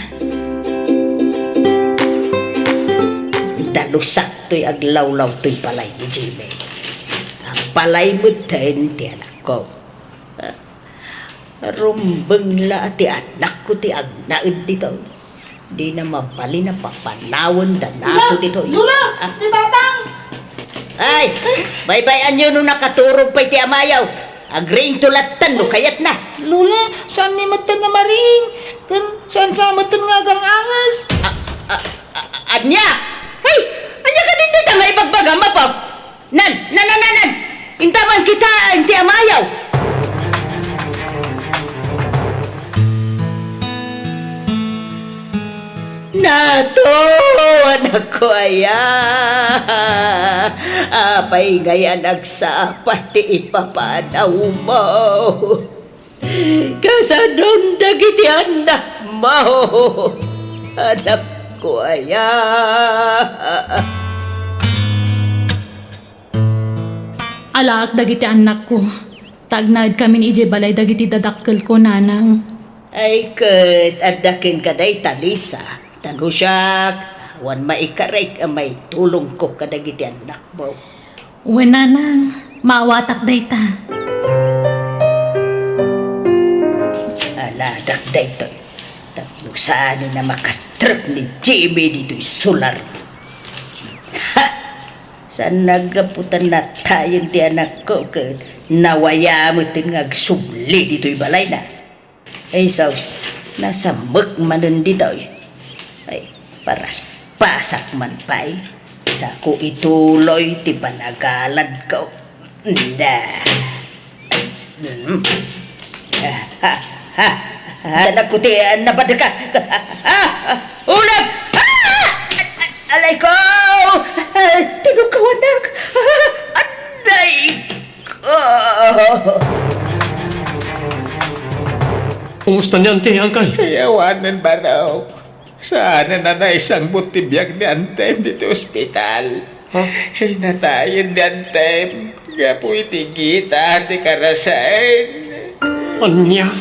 Dalusak to'y aglawlaw to'y palay ni Jimmy. Ang palay mo ten ti anak ko. Rumbeng la ti anak ko ti agnaid dito. Di na mabali na papanawon danato dito. Lula! Ti tatang! Ay! Baybayan nyo nung nakaturog pa'y ti amayaw. Agreeing tulatan no kayat na. Lula, saan ni matan na maring? Kan, saan sa matan nga gang angas? Anya! Anya ka din dito nga ibagbaga mapap. Nan. Intaman kita, inti amayaw. Nato, anak ko aya. Apay gaya nagsapat ti ipapadaw mo. Kasadong dagiti anak mo. Anak ko aya. Alaak dagiti anak ko. Tagnaid kami ije balay dagiti dadakkel ko nanang. Ay kat, adakin ka day talisa. Tanusyak, wan maikarik ang may tulong ko kadagiti anak mo. Uwe nanang, maawatak day ta. Aladak day to. Tapos saan na makastrip ni Jimmy dito'y solar. Ha! Saan nagaputan na tayong di anak ko kat nawaya mo tingagsubli dito'y balay na. Ay saus, nasa magmanon dito'y. Ay, paras pasak man pa'y. Sa ko ituloy, ti panagalad ko. Nda. Anak ko ti, nabadal ka. Ulag! Alay ko! Tinukaw anak! Anay ko! Kumusta niyan, te, Uncle? Yawanan ba raw? Sana na isang butibiyag ni Antem dito ospital. Ay, natayin ni Antem. Gapo itigita, di karasain. Anya?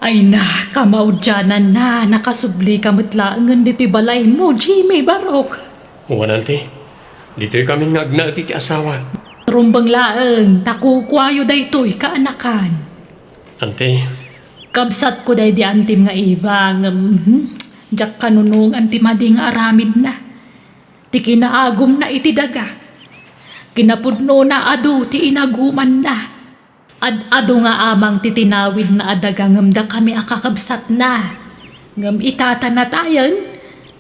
Ay na, kamaudyanan na, nakasubli kamutlaangan dito'y balay mo, Jimmy Barok. Uwanan, te. Dito'y kami ngagna ti asawa. Rumbang laang, nakukwayo daytoy kaanakan. Ante, Kabsat ko day di antim nga iba, jak kanunong antimadi nga aramid na. Ti kinaagom na iti daga. Kinapudno na adu ti inaguman na. Ado nga amang titinawid na adaga ngamda kami akakabsat na. Ngam itata na tayon,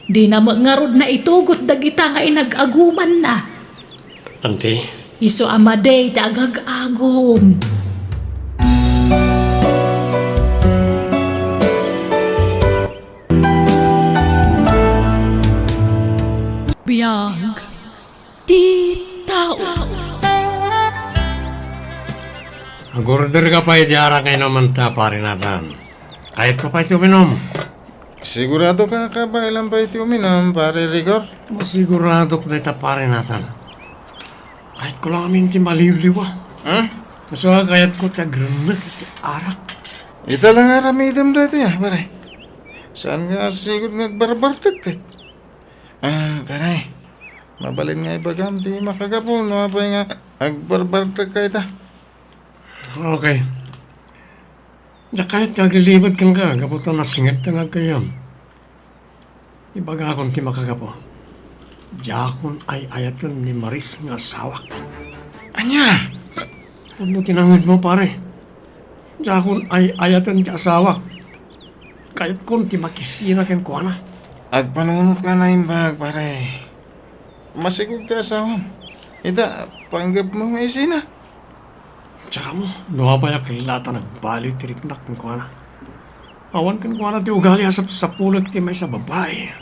di na mangarod na itugot dagita nga inagaguman na. ante, Iso amaday ti agag-agom. Biyag ti tao. agurder ka pa itiara kayo naman ta, pare natin. Kahit pa pa ito uminom. Sigurado ka ba ilang pa iti uminom, pare Rigor? Masigurado ko dito, pare natin. Kahit ko lang amin ti maliliwa. Ha? Kasi kahit ko tagrenak iti arak. Ita lang aramidam dito ya, pare. Saan nga sigod ngagbarbartag ka? Pare. Mabalin nga ibagam, di makagapon. Mapay nga agbarbartag ka ita. Okay. Diya kahit naglilibad kang ka, kaputo na singat na nga kayo. Ibaga akong ti makagapo. Diya akong ay ayatan ni Maris nga sawak. Anya? Ano tinangod mo, pare? Diya akong ay ayatan ti asawa. Kahit kung ti makisira ken ko na. Agpanunot ka na imbag, pare. Masigod ka asawa. Ita, panggap mo nga isina. Tsaka mo, nuwabaya kilata nagbaliw ti riknak ng ko na. Awan kan ko na ti ugali asap sa pulag ti may sa babae.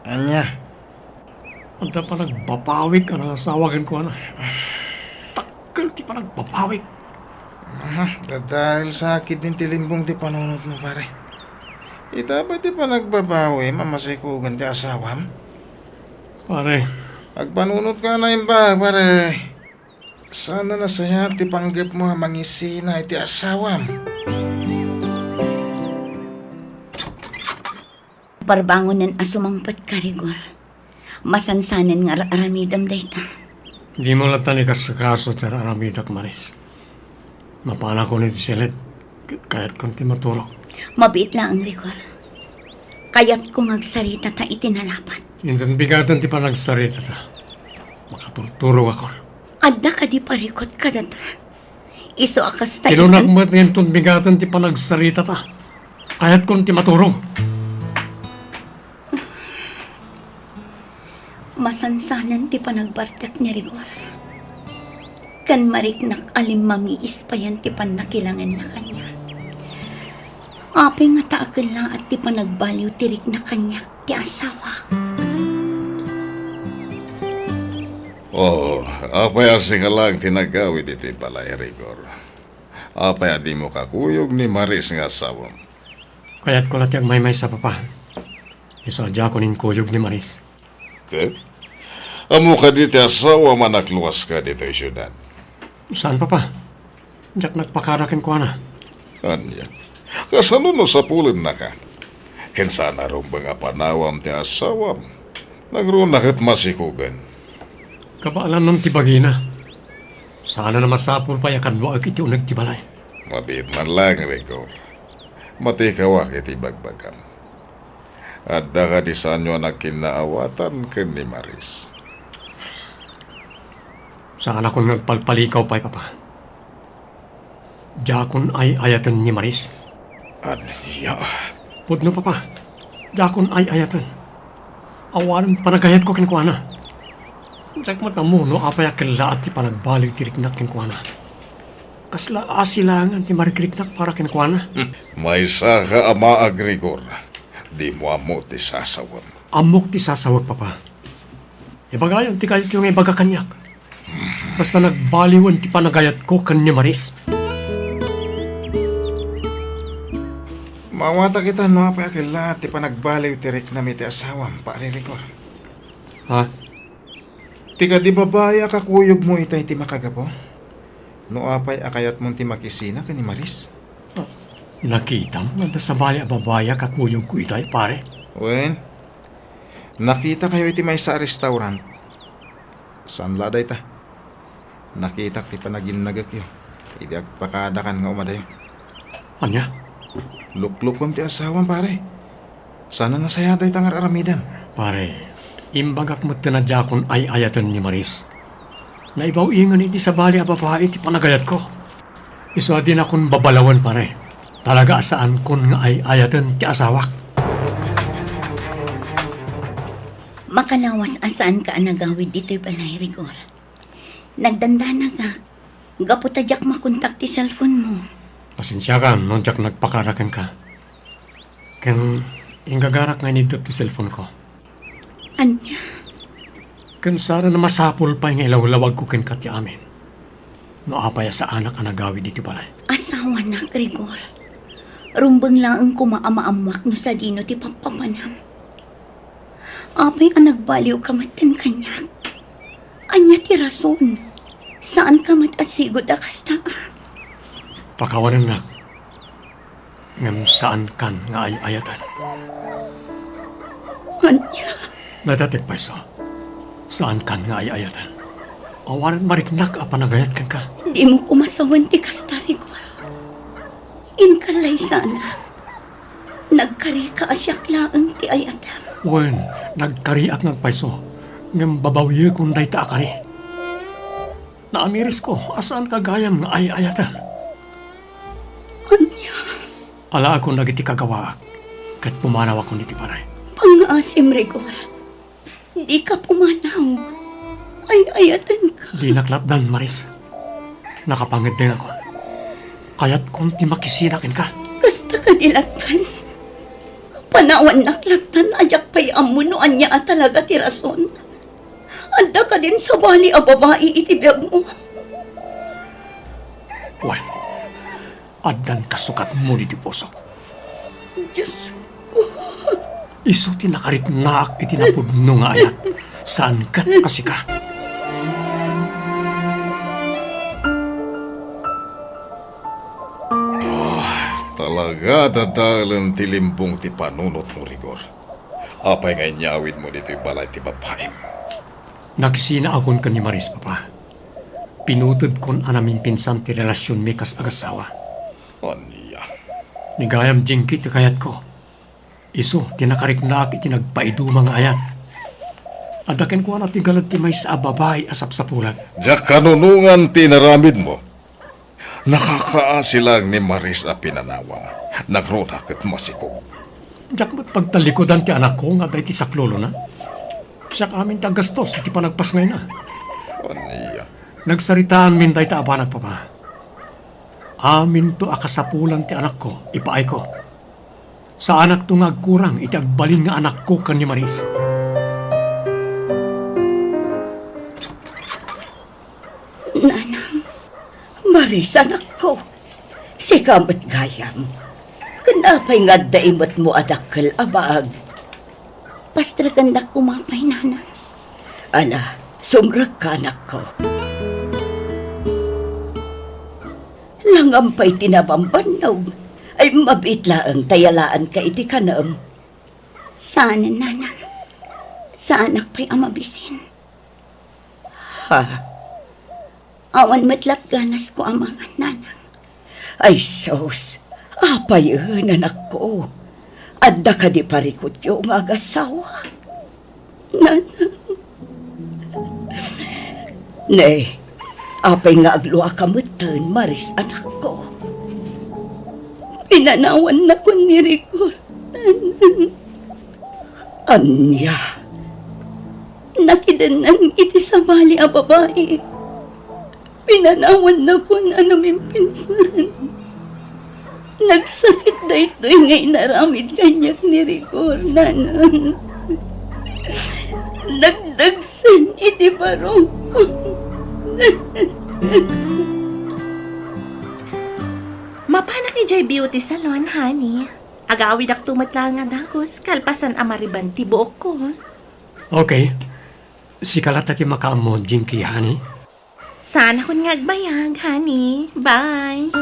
Anya? Anta pa nagbapawik ang asawa ken ko na. Takal ti pa nagbapawik. Dahil sa akit din tilimbong di panunot mo, pare. Ita ba di pa nagbabawi, mamasikugan di asawam? Pare, Agpanunot ka na imbag, pare. Sana na saya ti panggap mo mangisina iti asawam. Parbangonan asumangpat ka, Rigor. Masansanan nga aramidam dayta. di mo latan ikas sa kaso ti aramidak Maris. Mapana ko ni silet, kahit konti maturo. Mabit lang ang Rigor. Kayat kong agsarita ta itinalapat. Indon bigatan ti panagsarita ta. Makaturturo ako. Adda ka di parikot ka data. Iso akas tayo. Tinunak mo at ngayon bigatan ti panagsarita ta. Kahit konti maturo. Masansanan ti panagbartak ni Rigor. Kan mariknak alim mamiis pa yan ti panakilangan na kanya. Ape nga taakal na at ti panagbaliw tirik na kanya ti asawa. Oh, apay asing lang tinagawid iti balay, Rigor. Apay adi mo kakuyog ni Maris nga asawam. Kaya't ko latiyag may sa papa. Isadya ko nin kuyog ni Maris. Ke? Amo ka diti asawa manakluwas ka dito yung syudad. Saan papa? Diyak nagpakarakin ko na. Anya? Kasano no sa pulin na ka? Ken sana rin ba nga panawam ti asawam? Nagrunak at masikugan. Kabaalan ng tibagina. Sana na masapul pa yakan mo iti unag tibalay. Mabit man lang, Rigor. Matikawak iti bagbagam. At daka di sanyo nagkinaawatan ken ni Maris. Saan ako nagpalpalikaw pa'y papa? Jakon ay ayatan ni Maris. Anya? Pudno papa. Jakon ay ayatan. Awalan panagayat ko kinkwana. Diyak matamo no apay akila at ti panagbalik tiriknak kinkwana. Kasla asilangan ti marikiriknak para kinkwana. May saka ama agrigor. Di mo amo ti sasawam. Amok ti sasawag papa. Ibagayon ti kayat yung ibaga kanyak. Basta nagbaliwan ti panagayat ko kanya Maris. Mawata kita no apay akila ti panagbaliw tirik na ti asawam, pare Rigor. Ha? Tika di babaya kakuyog mo itay ti makagapo? No apay akayat mo ti makisina ka ni Maris? Nakita mo nga sa bali ababaya kakuyog ko itay pare. Wen, nakita kayo iti may sa restaurant. Saan laday ta? Nakita ti panaginagak yo. Iti agpakadakan nga umadayo. Anya? Luklukom ti asawan pare. Sana nasayaday tangar aramidam. Pare, imbagak mo tinadya kon ay ayatan ni Maris. Naibaw ingan iti sa bali ababae iti panagayat ko. Iso din akong babalawan pare. Talaga saan kon nga ay ayatan ti asawak. Makalawas asaan ka nagawid dito'y balay, Rigor. Nagdandana nga. Gaputadyak makontak ti cellphone mo. Pasensya ka, nung jak nagpakarakan ka. Kan, ingagarak nga nito ti cellphone ko. Anya, Kan sana na masapul pa yung ilawlawag ko ken kati amin. No apaya sa anak ka nagawid dito balay. asawa na, Rigor. Rumbang lang ang kumaamaamak no sa dino ti pampamanam. Apay ang nagbaliw kamatan kanya. Anya ti rason. Saan kamat at sigod akasta? Pakawanan na. Ngam saan kan nga ay ayatan. Anya, Natatik pa iso. Saan kan nga ay ayatan. Awanan mariknak a panagayat kan ka. di mo kumasawan ti kasta, Rigor. Inkalay sana. Nagkari ka asyak laang ti ayatam. Wen, nagkariak ng paiso. Ngam babawi kung day taakari. Naamiris ko, asaan kagayam nga ay ayatan. Anya, Ala ako nagiti kagawaak. Kat pumanaw ako niti panay. pang-asim, Rigor. Di ka pumanaw. Ay ayatan ka. Di naklatdan, Maris. Nakapangit din ako. Kaya't kung ti makisinakin ka. Kasta ka dilatan. Panawan naklaktan, ajak pa'y amuno anya at talaga ti rason. Anda ka din sa bali a babae itibiyag mo. Wen, addan kasukat mo di pusok. Diyos, Isu tinakarit naak itinapudno nga ayat. Saan kat kasi ka? Talaga dadalan ti limbong ti panunot mo, Rigor. Apay nga inyawid mo dito yung balay ti babae. Nagsina akon ka ni Maris, papa. Pinutod kon anaming pinsan ti relasyon mi kas agasawa. Anya? Nigayam jingki ti kayat ko. Isu, tinakarik naak itinagpaidu mga ayat. Adaken ko na ti galad ti may sa babae asap sa pulag. Diyak kanunungan ti naramid mo. Nakakaasilang ni Maris a pinanawa. Nagrunak at masikog. Diyak mo't pagtalikodan ti anak ko nga day ti saklolo na. Siya amin tagastos, iti panagpas ngayon na. Aniya. Nagsaritaan min tayo taabanag pa pa. Amin to akasapulan ti anak ko, ipaay ko. Sa anak to nga agkurang, iti agbalin nga anak ko kanya Maris. Nanang, Maris, anak ko. Si kamot gayam. Kanapay nga daimot mo adakkel abag. Pastragandak kumapay, nanang. Ala, sumrag ka, anak ko. Langampay tinabambanaw. Ay mabitlaang tayalaan ka iti kanam. Sana, nanang. Sa anak pa'y amabisin. Ha? Awan matlat ganas ko ang mga nanang. Ay sos, apay anak ko. Adda ka di parikot yung agasawa. Nanang. Nay, apay nga agluwa ka mutan, Maris, anak ko. Pinanawan na ko ni Rigor. Nanang. Anya. Nakidanan iti sa bali a babae. Pinanawan na ko na namin pinsan. Nagsakit na ito'y ngay naramid kanyak ni Rigor, nanang. Nagdagsan iti parong ko. Mapanak ni Jay Beauty Salon, honey. Agawid ak tumatla nga dagos, kalpasan amariban ti buok ko. Okay. Si kalata ti makaamon, Jinky, honey. Sana kun nga agbayag, honey. Bye.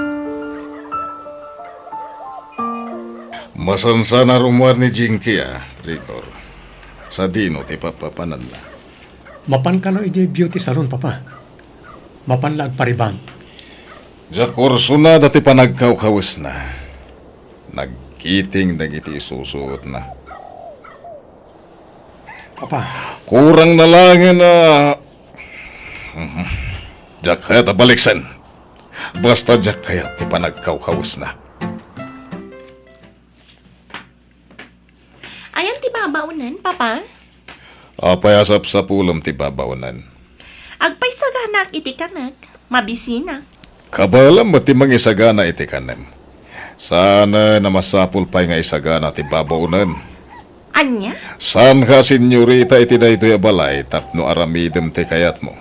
Masansana rumwar ni Jinky Rigor. Sa dino ti papapanan na. Mapan ka no iti beauty salon, papa. Mapan lag pariban. Diya kurso na dati pa nagkawkawas na. Nagkiting dagiti isusuot na. Papa, Kurang na lang na... Diyak kaya tabaliksan. Basta diyak kaya ti pa nagkawkawas na. Ayan ti babaunan, papa. Apayasap sa pulam ti babawanan. Agpay saganak iti kanak. Mabisina. Kabalam mo ti mangisagana iti kanem. Sana na masapul pa'y nga isagana ti babaunan. Anya? San ka, senyorita, iti daytoy balay tapno aramidem ti kayat mo.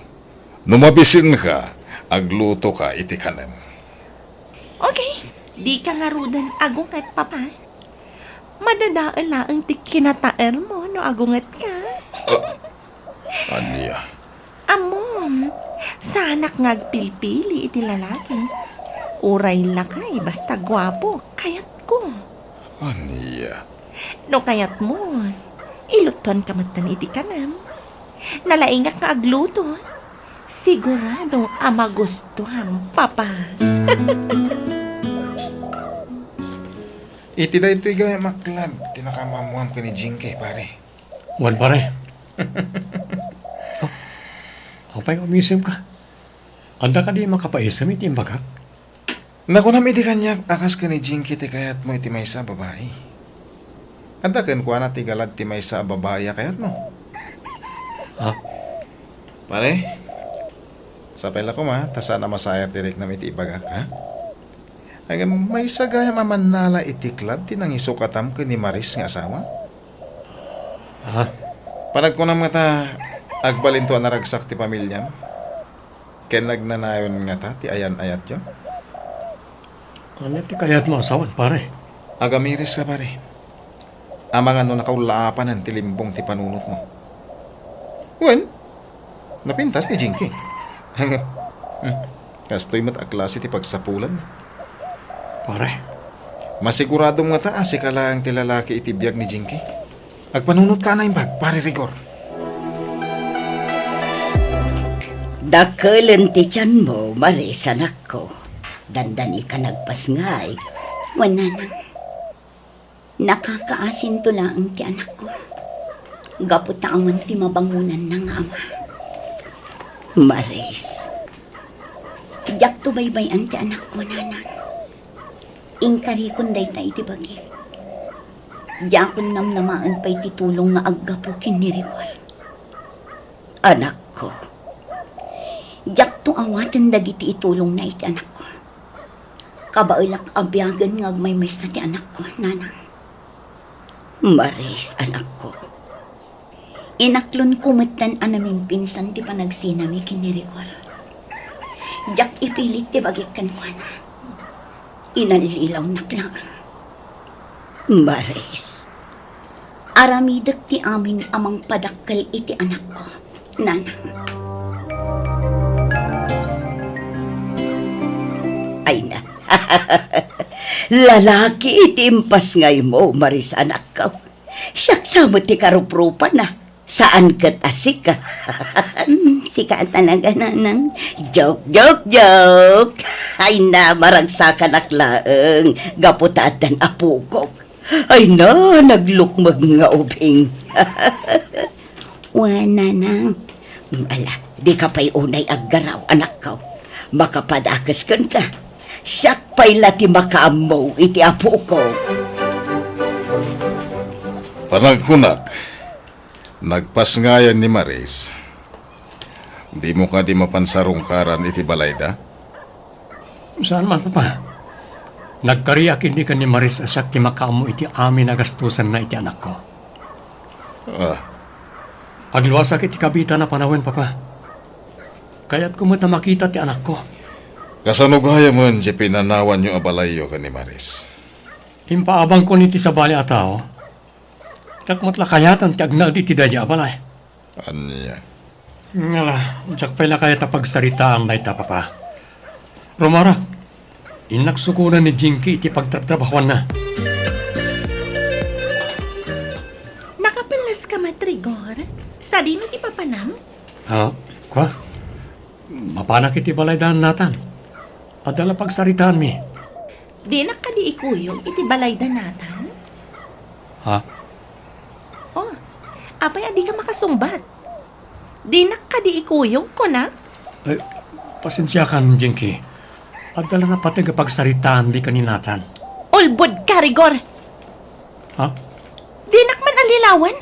Numabisin ka, agluto ka iti kanem. Okay. Di ka nga rudan agungat, papa. Madadaala ang ti kinataer mo no agungat ka. Aniya. Amom, sanak ngagpilpili iti lalaki. Uray lakay, basta gwapo, kayat ko. Aniya. No kayat mo, ilutuan ka matan iti kanam. Nalaingak nga agluto. Sigurado amagustuhan, papa. Iti daytoy gaya maklab, tinakamamuam ka ni Jinky, pare. wan pare. Apay umisim ka. Anda ka di makapaisam iti imbagak. Naku na iti kanya, akas ka ni Jinky ti kayat mo iti maysa babae. Anda ken kuha na ti galad ti maysa babae kayat mo. Ha? Pare, sapay la ko ma, tasana masayar direk na iti ibagak, ha? Ay, may sagaya mamanala iti club, tinangisukatam ka ni Maris nga asawa. Ha? Panag ko na mga ta, agbalin to naragsak ti pamilyam. Ken nagnanayon nga ta, ti ayan-ayat yo. Ano ti kayat mo asawan, pare? Agamiris ka pare. Amang ano nakaulaapanan ti limbong ti panunot mo. Wen, napintas ni Jinky. Kastoy mat aklase ti pagsapulan. Pare, Masiguradong nga ta, si ka lang ti lalaki iti biyag ni Jinky. Agpanunot ka na imbag, pare Rigor. Dakelan ti tiyan mo, Maris, anak ko. Dandani ka nagpasngay. Wananang. Nakakaasin to lang ti anak ko. Gaputawan ti mabangunan ng ama. Maris. Diyak to baybayan ti anak ko, nanang. Ingkari kun day tayo ti bagi. Diyak kun namnamaan pa'y titulong nga aggapo kin ni Rigor. anak ko. Jak to awatan dagiti itulong na iti anak ko. Kabailak abyagan nga may sa ti anak ko, nanang. Maris, anak ko. Inaklon kumatan anaming pinsan ti panagsinami kinirigor. Jak ipilit ti bagik kanwana. Inalilaw naklang. Maris, aramidak ti amin amang padakkel iti anak ko, nanang. Ay na. Lalaki itimpas ngay mo, Maris, anak ko. Siyak sama ti karuprupan na. Saan kat asik ka? Sika talaga, nanang. Joke, joke, joke. Ay na, maragsakan aklaeng. Gaputatan apukok. Ay na, naglukmag nga ubing. Wana nang. Ala, di ka pa'y unay aggaraw, anak ko. Makapadakas kan ka. Siyak pa'y lati makaamaw iti apo ko. Panagkunak, nagpasngayan ni Maris. Di mo ka di mapansarungkaran iti balayda? Saan man, Papa? Nagkariak hindi ka ni Maris asak ti makaamo iti amin agastusan na iti anak ko. Ah, Agluwasak iti kabita na panawin, Papa. Kaya't kumata makita ti anak ko. kasanugaya man di pinanawan yung abalayo ka ni Maris. Impaabang ko niti sa bali ataw. Takmat lakayatan ti agnal iti dadya abalay. Anya. Ngala, jak pala kaya pagsaritaan na ita, Papa. Romara, inaksukunan ni Jinky iti pagtatrabahuan na. Nakapilas ka matrigor? Sa dino ti papanam? Ha? Kwa? Mapanak iti balaydan natan. Adala pagsaritaan mi. Di nakadi ikuyog iti balayda natan? Ha? Oh, apay adi ka makasumbat. Di nakadi ikuyog ko na? Eh, pasensya kan, Jinky. Adala na pati pagsaritaan di kaninatan. Ulbod ka, Rigor! Ha? Di nakman alilawan?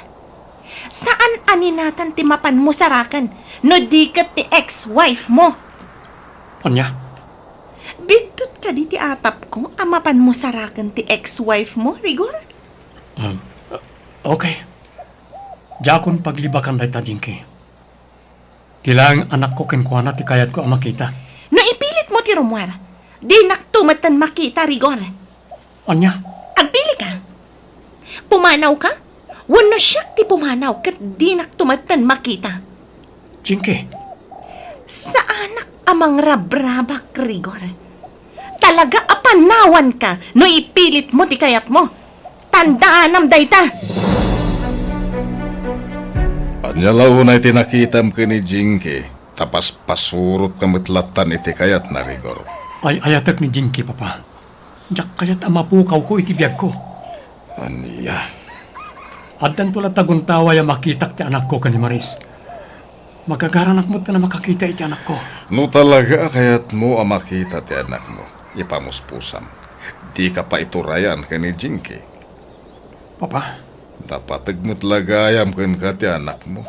Saan aninatan timapan mo sarakan no di ka ti ex-wife mo? Anya? Bidtot ka di ti atap ko amapan mo sarakan ti ex-wife mo, Rigor? Okay. Jakon paglibakan na ita, Jinky. Kilang anak ko kinkwana ti kayat ko ang makita. No ipilit mo ti Romuar, di naktumatan makita, Rigor. Anya? Agpili ka. Pumanaw ka? Wano siyak ti pumanaw kat di naktumatan makita. Jinky. Sa anak amang rabrabak, Rigor. Talaga apanawan ka no ipilit mo ti kayat mo. Tandaan am dayta. Anya launay tinakitam ka ni Jinky. Tapas pasurot kamatlatan iti kayat na Rigor. Ay ayatak ni Jinky, Papa. Jak kayat amapukaw ko iti biyag ko. Anya. Addan tula taguntawa ya makitak ti anak ko kani Maris. Magagaranak mo na makakita iti anak ko. No talaga kayat mo ang makita ti anak mo. Ipamuspusam. Di ka pa iturayan ka ni Jinky. Papa, Dapat tagmut lagayam kan ka ti anak mo.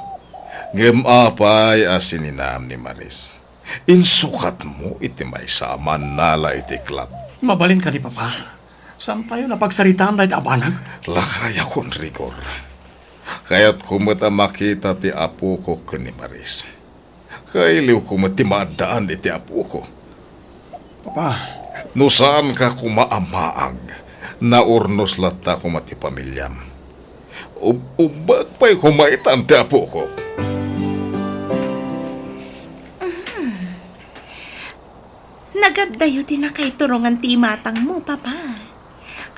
Ngem apay asininam ni Maris. Insukat mo iti may saman nala iti club. mabalin ka ni Papa. Saan tayo napagsaritaan na iti abanag? Lakaya kon Rigor. Kaya't kumata makita ti apo ko ni Maris. Kailiw kumati maadaan iti apo ko. Papa, No saan ka kumaamaag na urnos lata kumati pamilyam. Ubag pa'y kumaitan ti apo ko. Nagaddayo ti na kay turongan ti matang mo, Papa.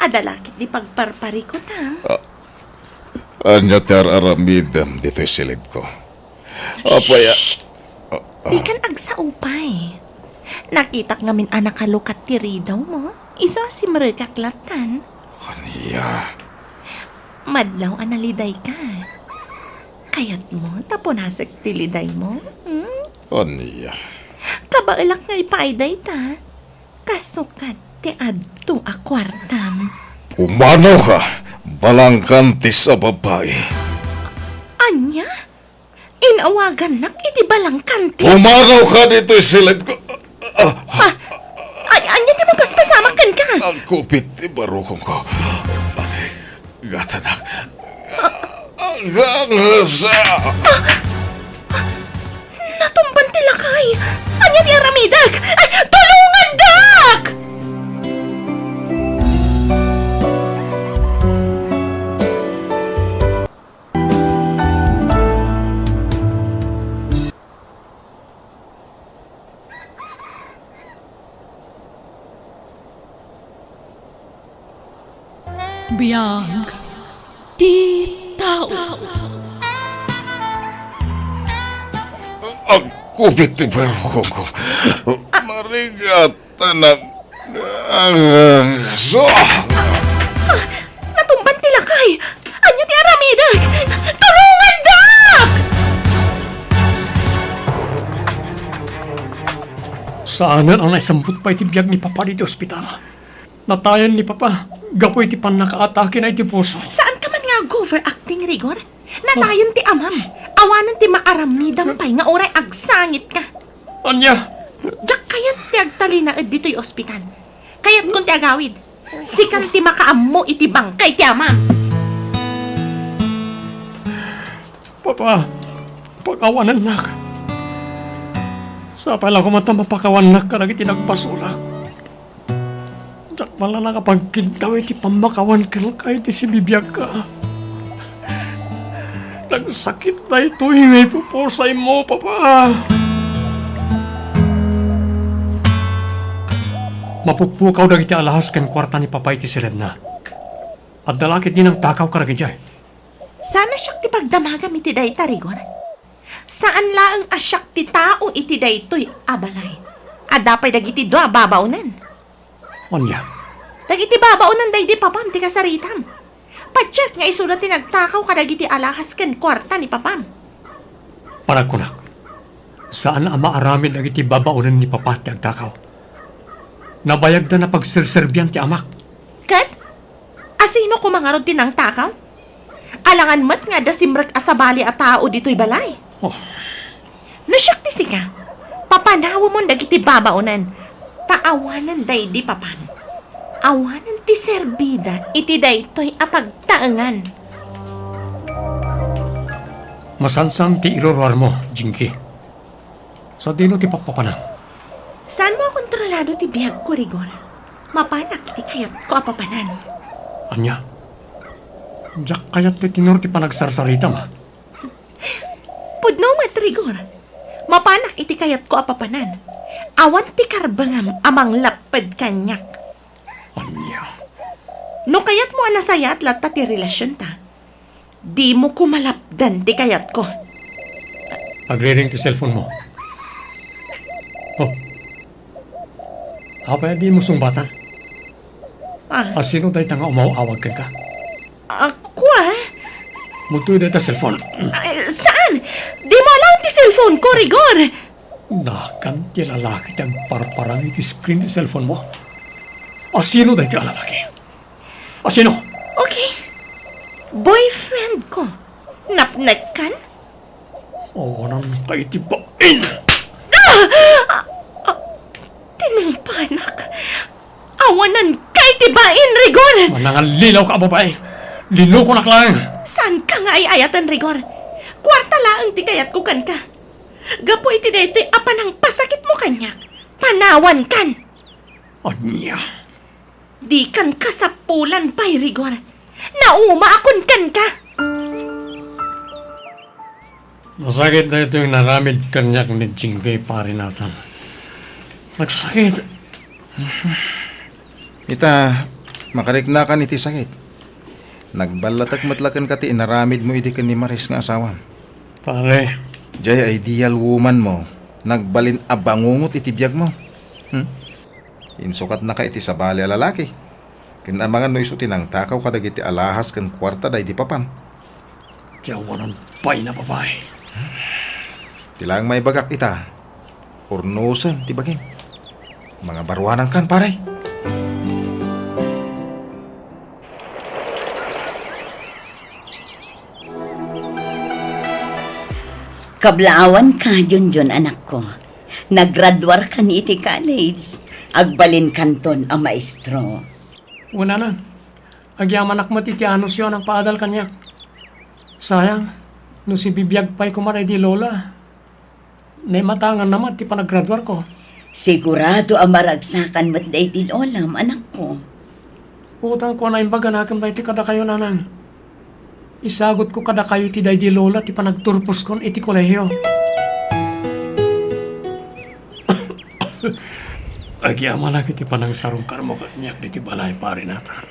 Adalakit di pagparpari ko ta. Anya ti araramid dito'y silid ko. Apaya. Di kan agsaupay. Nakitak ngamin anak kalukat ti ridaw mo. Iso si Marikaklatan. Kaniya. Madlaw analiday ka. Kayat mo, taponasag tiliday mo. Kaniya. Kabailak nga ipaiday ta. Kasukat ti adto a kwartam. Pumanaw ka. Balangkantis sa babae. Anya? Inawagan nak, iti balang kantis. Umagaw ka dito silid ko. Anya ti mapaspasamakan ka. Ang kupit ti barukong ko. Gatanak. Gangasa. Natumban ti lakay. Anya ti aramidag. Ay, tulungan dak! Biyag ti tao. Ang kupit ti barukong ko. Marigatanak. Gangasa. Natumban ti lakay. Anya ti aramidag. Tulungan dak! Saanan ang naisambut pa iti biyag ni Papa dito ospital. Natayan ni Papa. Gapoy ti pan nakaatake na iti puso. Saan ka man nga overacting, Rigor? Natayon ti amam. Awanan ti maaramidam pay nga oray agsangit ka. Anya? Diyak kayat ti agtalina dito'y ospital. Kayat kung ti agawid. Sikan ti makaammo iti bangkay ti amam. Papa, pakawanan na ka. Sa pala ko mata mapakawan na ka lagi tinagpasulak. Diyak pala nakapagkintaw iti pamakawan ka kahit si bibiyag ka. Nagsakit na ito, may pupusay mo, Papa. Mapukpukaw na iti alahas kan kwarta ni Papa iti Serena. At dalakit din ang takaw ka lagi dyan. Sana siyak ti pagdamagam iti dayta, Rigor. Saan laang asyak ti tao iti daytoy abalay. Adapay dagiti doa babaunan. Anya? Dagiti babaunan day di papam ti kasaritam. Pacheck nga isulat ti nagtakaw ka dagiti alahas ken kwarta ni papam. Parakunak. Saan ang maaramin dagiti babaunan ni Papa ti agtakaw? Nabayag na pagserserbiyan ti amak. Kat? Asino kumangarod ti nang takaw? Alangan mat nga da simrek asabali a tao dito'y balay. Oh, Nasyak ti sika. Papanawa mo dagiti babaunan. Taawanan day di papam. Awanan ti serbida iti daytoy apagtaangan. masansang ti irorwar mo, Jinky. Sa dino ti papapanang. Saan mo kontrolado ti biyag ko, Rigor? Mapanak iti kayat ko apapanan. Anya? Diyak kayat ti tinor ti panagsarsarita ma. Pudno mat, Rigor. Mapanak iti kayat ko apapanan. Awan ti karbangam amang lapad kanyak. Anya? No kayat mo anasaya at lata ti relasyon ta. Di mo kumalapdan ti kayat ko. Agre-ring ti cellphone mo. Oh. Apa di mo sumbatan? Ah, Asino day tanga umawawag ka ka? ako Mutuy day ta cellphone. Saan? Di mo alam ti cellphone ko, Rigor. Nakan ti lalaki tang parparang iti screen ti cellphone mo. Asino day ti lalaki? Asino? Okay. Boyfriend ko. Napnag kan? Awanan kay ti bain. Tinumpanak. Awanan kay tibain, Rigor. Manangan lilaw ka, babae. Lino ko naklang. Saan ka nga ay ayatan, Rigor? Kwarta laang ti kayat ko kan ka. Gapo iti daytoy apanang pasakit mo kanyak. Panawan kan. Anya? Di kan kasapulan pa'y, Rigor. Nauma akon kan ka. Masakit na ito yung naramid kanyak ni Jinky pare natin. Nagsakit. Ita, makariknakan iti sakit. Nagbalatag matlakan ka ti inaramid mo iti kan ni Maris nga asawa. Pare, Jay ideal woman mo. Nagbalin abangungot iti biyag mo. Insukat na ka iti sabali a lalaki. Kinamangan no iso tinang takaw kadag iti alahas kan kwarta day di papan. tiyawanan pa'y na babae. Tilang may bagak ita. Urnusan ti bagim. Mga barwanan kan pare. Kablaawan ka, Junjun, anak ko. Naggraduar ka ni iti college. Agbalin kanton ang maestro. Wala na. Agyaman ak matitianos yun ang paadal kanya. Sayang, no si bibiyag pa'y kumaray di lola. Naimatangan naman ti panaggraduar ko. Sigurado ang maragsakan mo't day din olam, anak ko. Utang ko na imbaga nakam ti kada kayo nanang. Isagot ko kada kayo ti day di lola ti panagturpos kon iti kolehiyo. Agyaman lang iti panang sarong karmo kanyak di ti balay pare natan.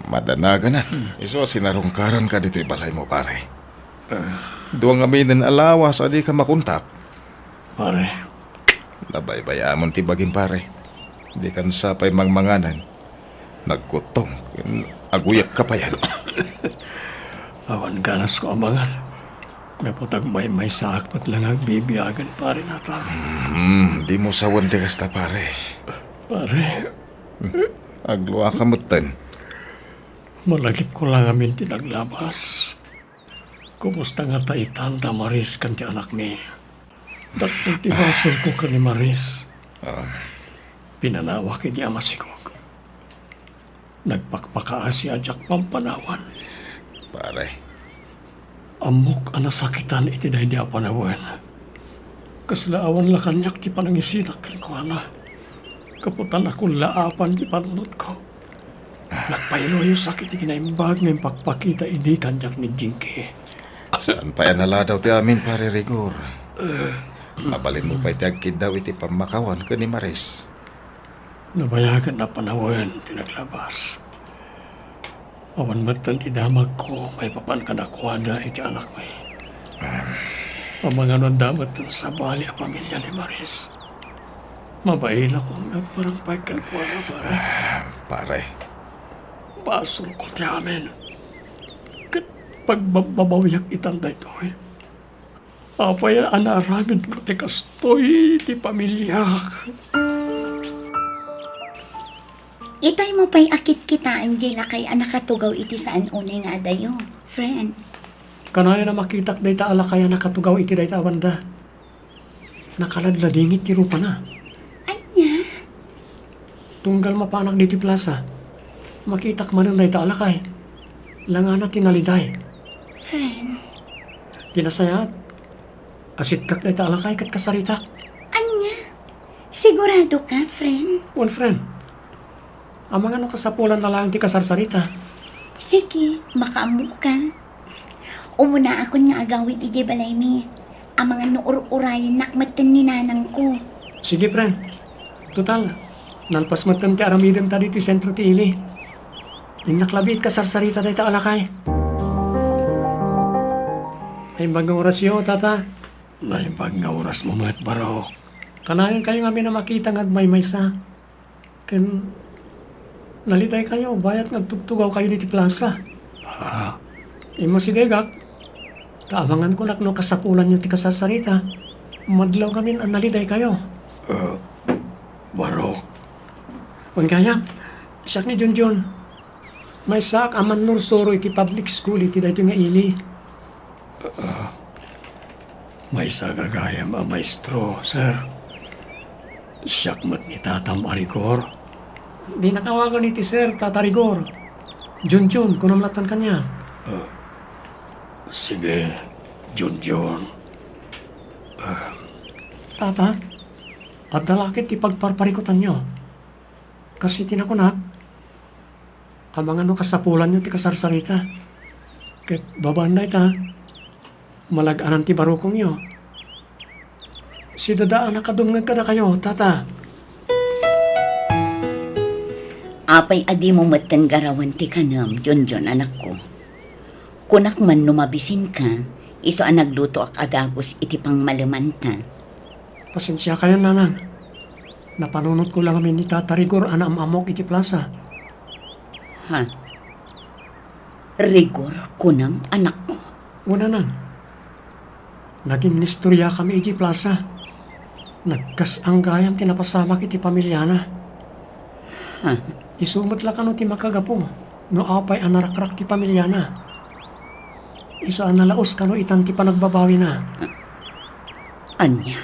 Madanaga na. Iso sinarungkaran ka dito balay mo, pare. Duwang aminin alawa sa di ka makuntak. Pare, Nabaybayamon ti bagin, pare. Di kan sapay mangmanganan. Nagkutong. Aguyak ka pa yan. awan ganas ko amangan. Naputag may sakpat lang ang bibiyagan pare natan. Di mo sawan di kasta, pare. Pare, Agluwa ka mutan. malagip ko lang amin tinaglabas. Kumusta nga taitan da Maris kan ti anak mi. Datong tirason ko kan ni Maris. Pinanawa kay di amasikog. Nagpakpakaas si Ajak pampanawan. Pare. Amok ang nasakitan iti dahi di apanawan. Kaslaawan la kanyak ti panangisinak ko ana. Kaputan ako laapan ti panunod ko. Nagpaylo yung sakit ti kinaimbag ng pakpakita hindi kanyak ni Jinky. Saan pa yan nala daw ti amin, pare Rigor? Mabalin mo pa iti agkid daw iti pamakawan ka ni Maris. Nabayagan na panawan tinaglabas. Awan matan ti damag ko may papan ka nakwada iti anak may. Ang mga nun damat sa bali ang pamilya ni Maris. Mabayin ako nagparampay ka ko na pare. Pare. Basol ko ti amin. Kat pagbabawiyak itanda ito eh. Apay anaramin ko ti kastoy ti pamilya. Itay mo pa'y akit kita, Angela, kay anak katugaw iti saan unay nga dayo. Friend, Kanayo na makitak day ta ala kaya nakatugaw iti day ta banda. Nakaladladingit ti rupa na. anya? Tunggal mapanak diti plaza. Makitak man day ta ala kay. Langana tinaliday. Friend, Pinasayat. Asit kak day ta ala kay kat kasaritak. anya? Sigurado ka, friend? One friend. Amang ano kasapulan na lang ti kasarsarita. Sige, makaamu ka. Umuna ako nga agawit iti balay mi. Ang mga nuur-urayan nakmatan ni nanang ko. Sige friend. Total. Nalpas matan ti aramidem tadi ti sentro ti ili. Yung naklabit kasarsarita day ta ala kay. Ay bagang oras yo, tata. Ay bagang oras mo mat barok. Kanayon kayo nga na makita nga may sa. Ken nalitay kayo, bayat nagtugtugaw kayo diti plaza. Imo si Degak. Taamangan ko nakno kasapulan nyo ti kasarsarita. Madlaw kami ang naliday kayo. Barok. Kung kaya, siyak ni Junjun. May sak aman nursoro iti public school iti dito nga ili. May sagagayam ang maestro, sir. Siyak mat ni Tatam Arigor. Di nakawagan iti sir, Tata Rigor. Junjun, kunamlatan kanya. Sige, Junjun. Tata, at dalakit ipagparparikutan nyo. Kasi tinakunak, ang mga no kasapulan nyo ti kasarsarita. Ket babanday ta, malaganan ti barukong nyo. Si dadaan nakadungag ka na kayo, tata. Apay adi mo matan garawan ti kanam, Junjun, anak ko. Kunak man numabisin ka, iso ang nagluto ak adagos iti pang malamanta. Pasensya kayo, nanang. Napanunod ko lang kami ni Tata Rigor ana amok iti plaza. Ha? Rigor, kunam, anak ko. Una nan. Naging nistorya kami iti plaza. Nagkas ang gayam tinapasamak iti pamilyana. Ha? Isumot la kano ti makagapo. No apay anarakrak ti pamilyana. isuan nalaos kano itan ti panagbabawi na. Anya,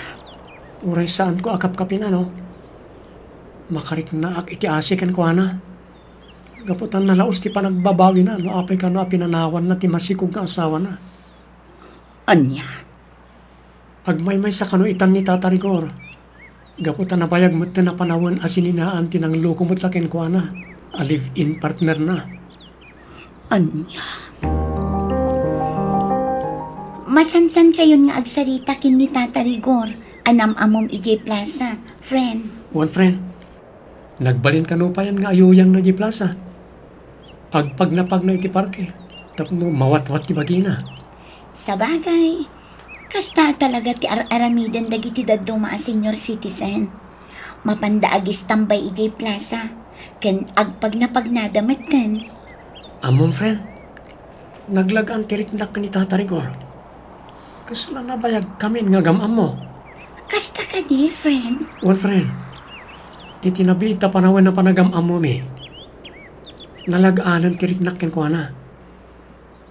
Uray saan ko akap-kapin ano. Makarik na ak iti asikan ko ana. Gaputan nalaos ti panagbabawi na no apay kano pinanawan na ti masikog nga asawa na. anya, Agmay-may sa kano itan ni Tata Rigor. Gaputan na bayag mo't na panawan asininaan ti nang loko mo't lakin ko ana. A live-in partner na. anya. Masansan kayon nga agsarita kin ni Tata Rigor, anam-amom ijay plaza, friend. One friend, nagbalin kano pa yan nga ayuyang na di plaza. Agpag na iti parke. Tapno mawat-wat ti bagina. Sa bagay, kasta talaga ti ar-aramidan dagiti daddo maa senior citizen. Mapandaagis tambay ijay plaza, ken agpag nadamat kan. Among friend, naglagaan tiriknak ni Tata Rigor. Kasla na bayag kami nga gamam mo. Kasta ka di, friend. One friend, itinabita panawan na panagamam mo mi. Nalagaanan tiriknak ken ko na.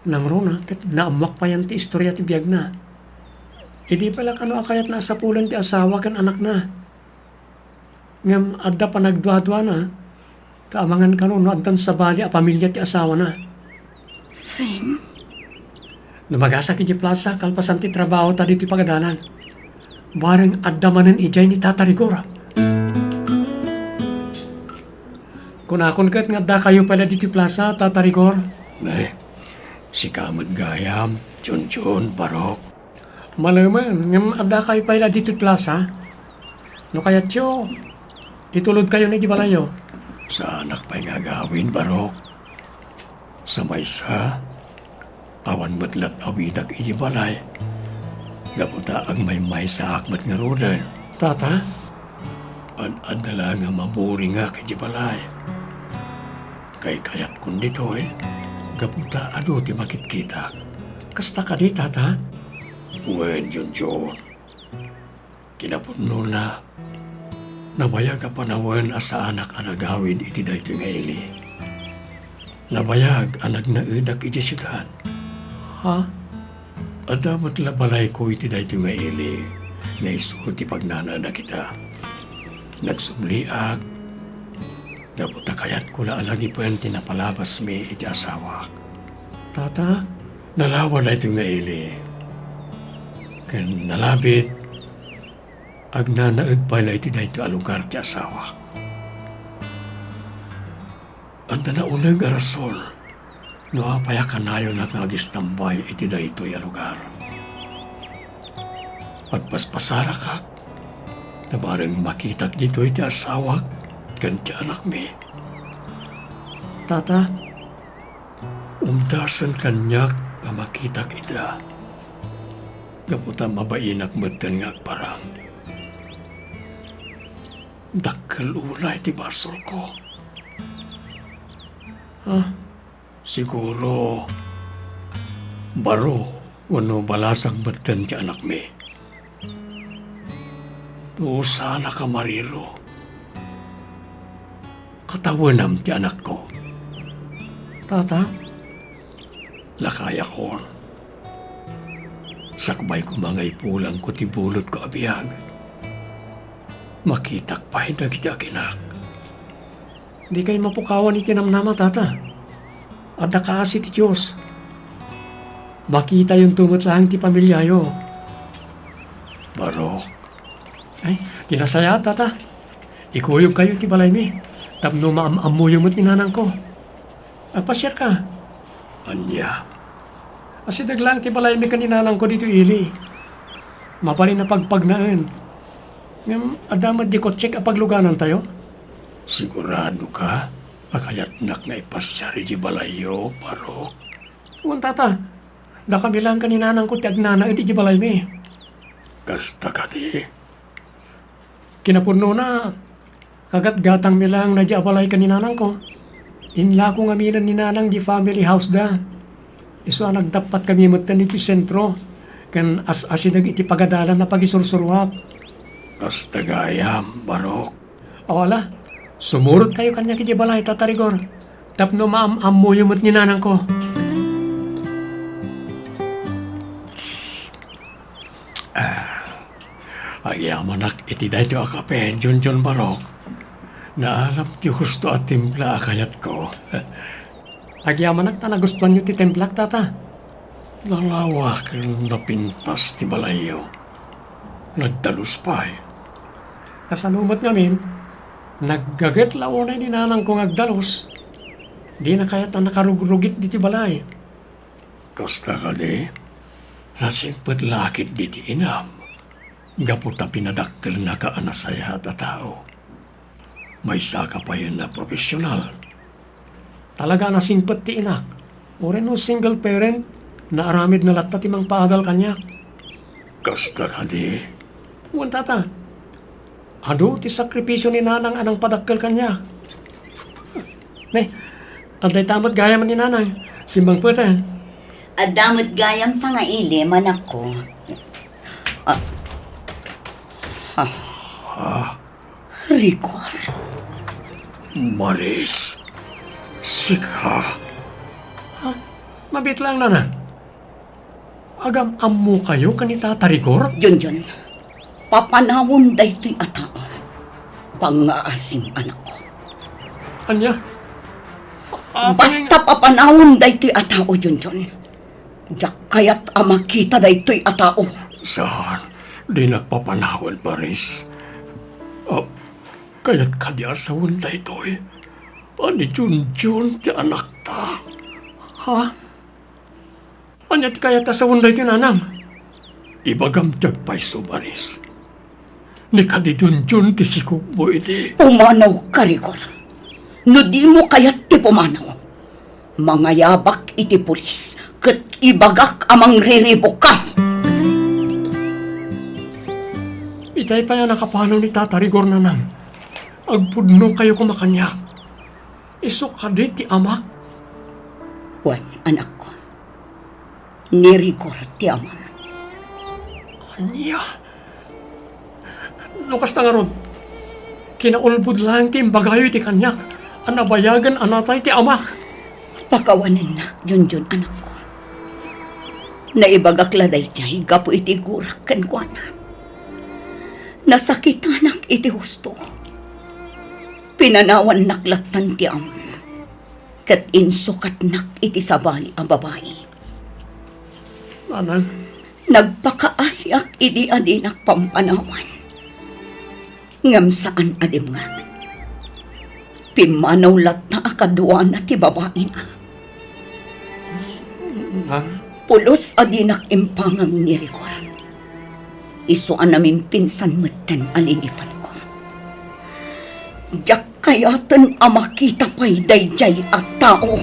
Nang rona, kat naamak pa yan ti istorya ti biyag na. Idi pala kano akayat na sa pulan ti asawa kan anak na. Ngam adda pa nagdwa-dwa na, kaamangan kano no addan sa bali a pamilya ti asawa na. Friend, Lumagasa kiti plaza, kalpasan ti trabaho ta dito pagadalan. Bareng addamanan ijay ni Tata Rigor. Kunakon kat nga da kayo pala dito plaza, Tata Rigor. Nay, si Kamad Gayam, Chun-chun, Barok. Malaman, ngam adda kayo pala dito plaza. No kaya tiyo, itulod kayo ni Dibalayo. Sa anak pa'y nga gawin, Barok. Sa maysa, awan matlat awidag iji balay. Gaputa ang may sa akmat nga rodan. Tata, Adala nga maburi nga kay balay. Kay kayat kun dito gaputa ado ti makit-kita. kasta ka di, Tata? Wen, Junjun. Kinapuno na. Nabayag ka panawan asa anak anagawin iti dayto nga ili. Nabayag anag na idak iti syudad. Ha? Adamat labalay ko iti dayto nga ili. Nga iso ti pagnana na kita. Nagsumliak. Gaputa kayat ko na alagi pa yan tinapalabas mi iti asawa. Tata? Nalawa na ito nga ili. Kan nalabit, agnanaad pa na iti dayto a lugar ti asawa. Anda na unang arasol, no apayakan nayo na nagistambay iti dayto a lugar. Pagpaspasara ka, tabarang makitak dito iti asawa, kan ti anak mi. Tata? Umdasan kanyak nga makitak ita. Gaputa mabainak matan nga parang. Dakkel ulay ti basol ko. Siguro, baro, wano balasang matan ti anak mi. No sana ka mariro. Katawanam ti anak ko. Tata? Lakaya ko. Sakbay ko mga ipulang ko tibulot ko abiyag. Makitak pa hindi kita kinak. Di kayo mapukawan iti namnama, Tata. Adda kasi ti Diyos. Makita yung tumot lang ti pamilyayo. Barok, Ay, kinasaya, Tata. Ikuyog kayo ti balay mi. Tapno maam-amuyo mo't minanang ko. Pasyar ka. anya, Asi daglang ti balay mi kaninanang ko dito ili. Mapalin na pagpagnaan. Ngam, adamad di ko check apagluganan tayo. sigurado ka? Akayat nak nga ipasyari di balayo, Barok. Uwan, Tata. Da kami lang kaninanang ko ti agnana di balay mi. Kasta ka di. Kinapuno na. Kagat-gatang mi lang na di abalay kaninanang ko. Inla ko nga minan ni nanang di family house da. Iso nagdapat kami matan iti sentro. Kan as-asinag iti pagadalan na pagisursurwak. Kasta gayam, Barok. Awala, sumurot kayo kanya kiti balay, Tata Rigor. Tapno maam-amuyo mo't ni nanang ko. Agyamanak iti dayto akape, Junjun Barok. Naalam ti husto at timpla akayat ko. Agyamanak ta nagustuhan nyo ti templak tata. Nalawak na pintas ti balayo. Nagdalus pa eh. Kasanumat ngamin, naggaget launay ni nanang kong agdalos. Di na kayat na nakarugrugit di ti balay. Kasta ka di, lasingpet lakit di ti inam. Gaputa pinadakkel na kaanasaya at tao. May saka pa yun na profesional. Talaga na singpet ti inak. Ure no single parent na aramid na latta ti mang paadal kanyak. Kasta ka di. Uwan tata. Ado ti sakripisyo ni nanang anang padakkel kanyak. Ne, anday tamat gaya man ni nanang. Simbang pwede. Adamot gayam sa nga ili, manak ko. Rigor. Maris. Sika. Ha? Mabit lang nanan. Agam ammo kayo kanita tarigor? Junjun, papanawon daytoy atao. Pangaasing anak ko. Anya? Basta papanawon daytoy atao, Junjun. Diyak kayat amakita daytoy atao. Saan? Di nagpapanawan, Maris. Kaya't kadya sa wanda ito eh. Ani Junjun ti anak ta. Ha? Anyat kaya ta sa wanda ito nanam. Ibagam tiyag paiso, Maris. Ni kadi Junjun ti sikukbo iti. Pumanaw ka, Rigor. No di mo kayat ti pumanaw. Mga yabak iti pulis. Kat ibagak amang riribok ka. Itay pa yan nakapanaw ni Tata Rigor nanam. Agpudno kayo kumakanyak. Iso ka di ti amak. Juan, anak ko. Ni Rigor ti amam. Anya? Nukas na nga ron. Kinaulbud lang ti imbagayo ti kanyak. Anabayagan anatay ti amak. Pakawanan na, Junjun, anak ko. Naibagak laday jay, gapo iti gurak kan ko na. Nasakitanak iti husto. Pinanawan naklatan ti amon. Kat insukat nak iti sabali ang babae. Anang? Nagpakaasiak idi adinak pampanawan. Ngam saan adimngat. Pimanaw lat na akadwa na ti babae na. Pulos adinak impangang ni Rigor. Isuan namin pinsan matan alinipan ko. Diyak kayatan amakita pa'y dayjay at tao.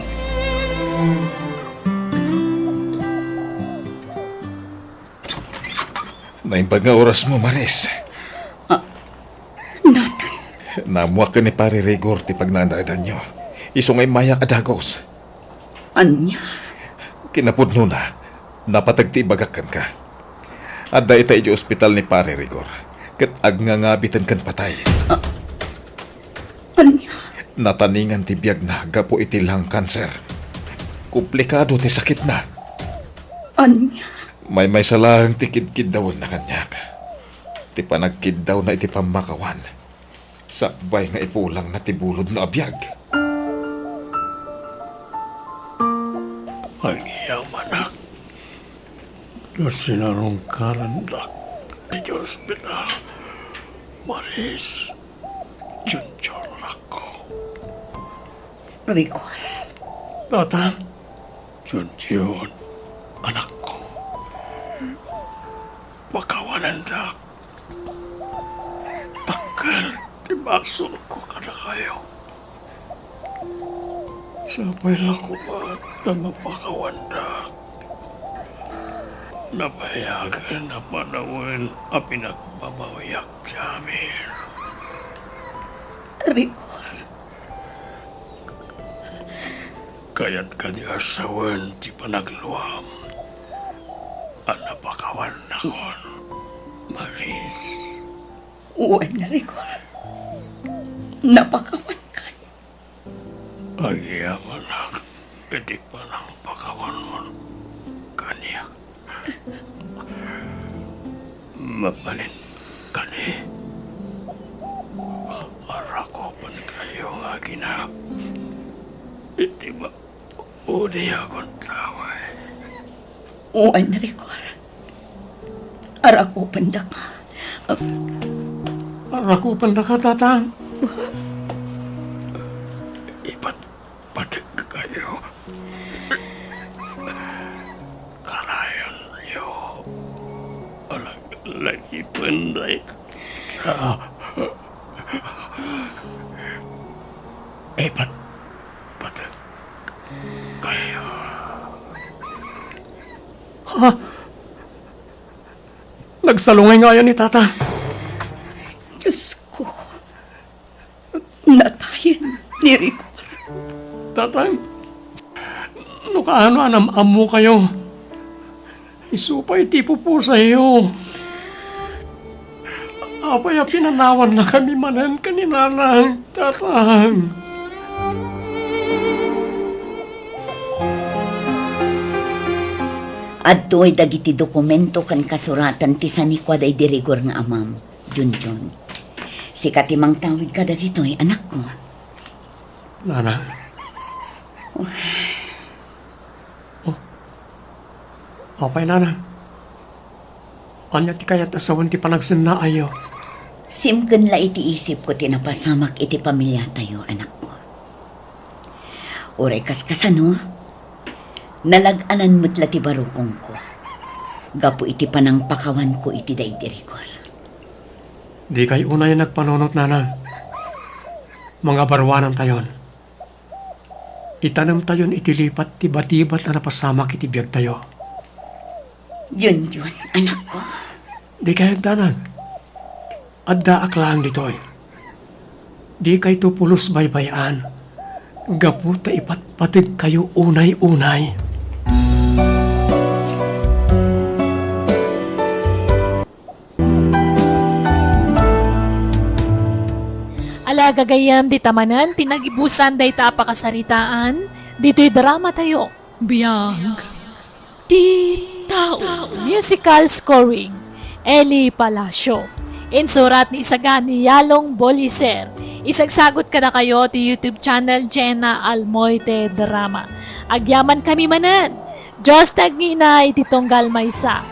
Naimbag nga oras mo, Maris. Nathan, Namuak ka ni Pare Rigor ti pagnandadan nyo. Iso ngay mayak adagos. anya, Kinapudno na, napatagti bagakan ka. At da ita iti ospital ni Pare Rigor. Kat agngangabitan kan patay. anya, Nataningan ti biyag na gapo iti lang kanser. Komplikado ti sakit na. anya, May salahang ti kidkid daw na kanyak. Ti panagkid daw na iti pamakawan. Sakbay nga ipulang na ti bulod na abiyag. Ang iyamanak. Kasi narong karandak di hospital. Maris, Junjun ako. Rigor, Tata, Junjun, anak ko. Pakawanan dak. Takal, tibasun ko ka na kayo. Sabay lang ko ba na mapakawan dak. Napayagan na panawin ang pinagbabawiyak sa amin. Rigor, Kaya't kanya asawan ti panagluam. Ang napakawan na kon, Maris. uwan na Rigor. Napakawan ka. Ang iyaman na itik pa ng pakawan mo kanya. Mapalit ka Eli, arakopan kayo nga gina. Iti ba, udi akong taway. Uwan na Rigor. Arako panda ka. Arakopan na ka, tatang. Iba't patig kayo. Kanayan niyo. Lagi panday sa... Iba't patig kayo. Ha? Nagsalungay nga yan ni tata. Diyos ko. Natayin ni Rigor. Tatay, kaano anam mo kayo. Isupay tipo po sa iyo. Apay pinanawan na kami manan kaninanang tatang. Adto'y dagiti dokumento kan kasuratan ti sanikwa day di Rigor nga amam, Junjun. Si katimang tawid ka dagito'y anak ko. Nana. Apay nana. Anya ti kayat asawan ti panagsan na ayo. Simken la iti isip ko tinapasamak iti pamilya tayo, anak ko. Uray kaskasano, nalaganan mo't ti barukong ko. Gapo iti panang pakawan ko iti day di Rigor. Di kayo unay nagpanunot nana. Mga barwanan tayon. Itanam tayon itilipat ti batibat na napasamak iti biyag tayo. Junjun, anak ko. Di kayo danag. Adda aklaan ditoy. Di kayo tupulos baybayan. Gapu ta ipatpatig kayo unay-unay. Ala gagayam di tamanan, tinagibusan day ta apakasaritaan, dito'y drama tayo. Biyag. Di tao. Musical scoring. Eli Palacio. Insurat ni Isagan ni Yalong Boliser. Isagsagot ka na kayo ti YouTube channel Jenna Almoite Drama. Agyaman kami manan. Diyos tagngina iti tunggal maysa.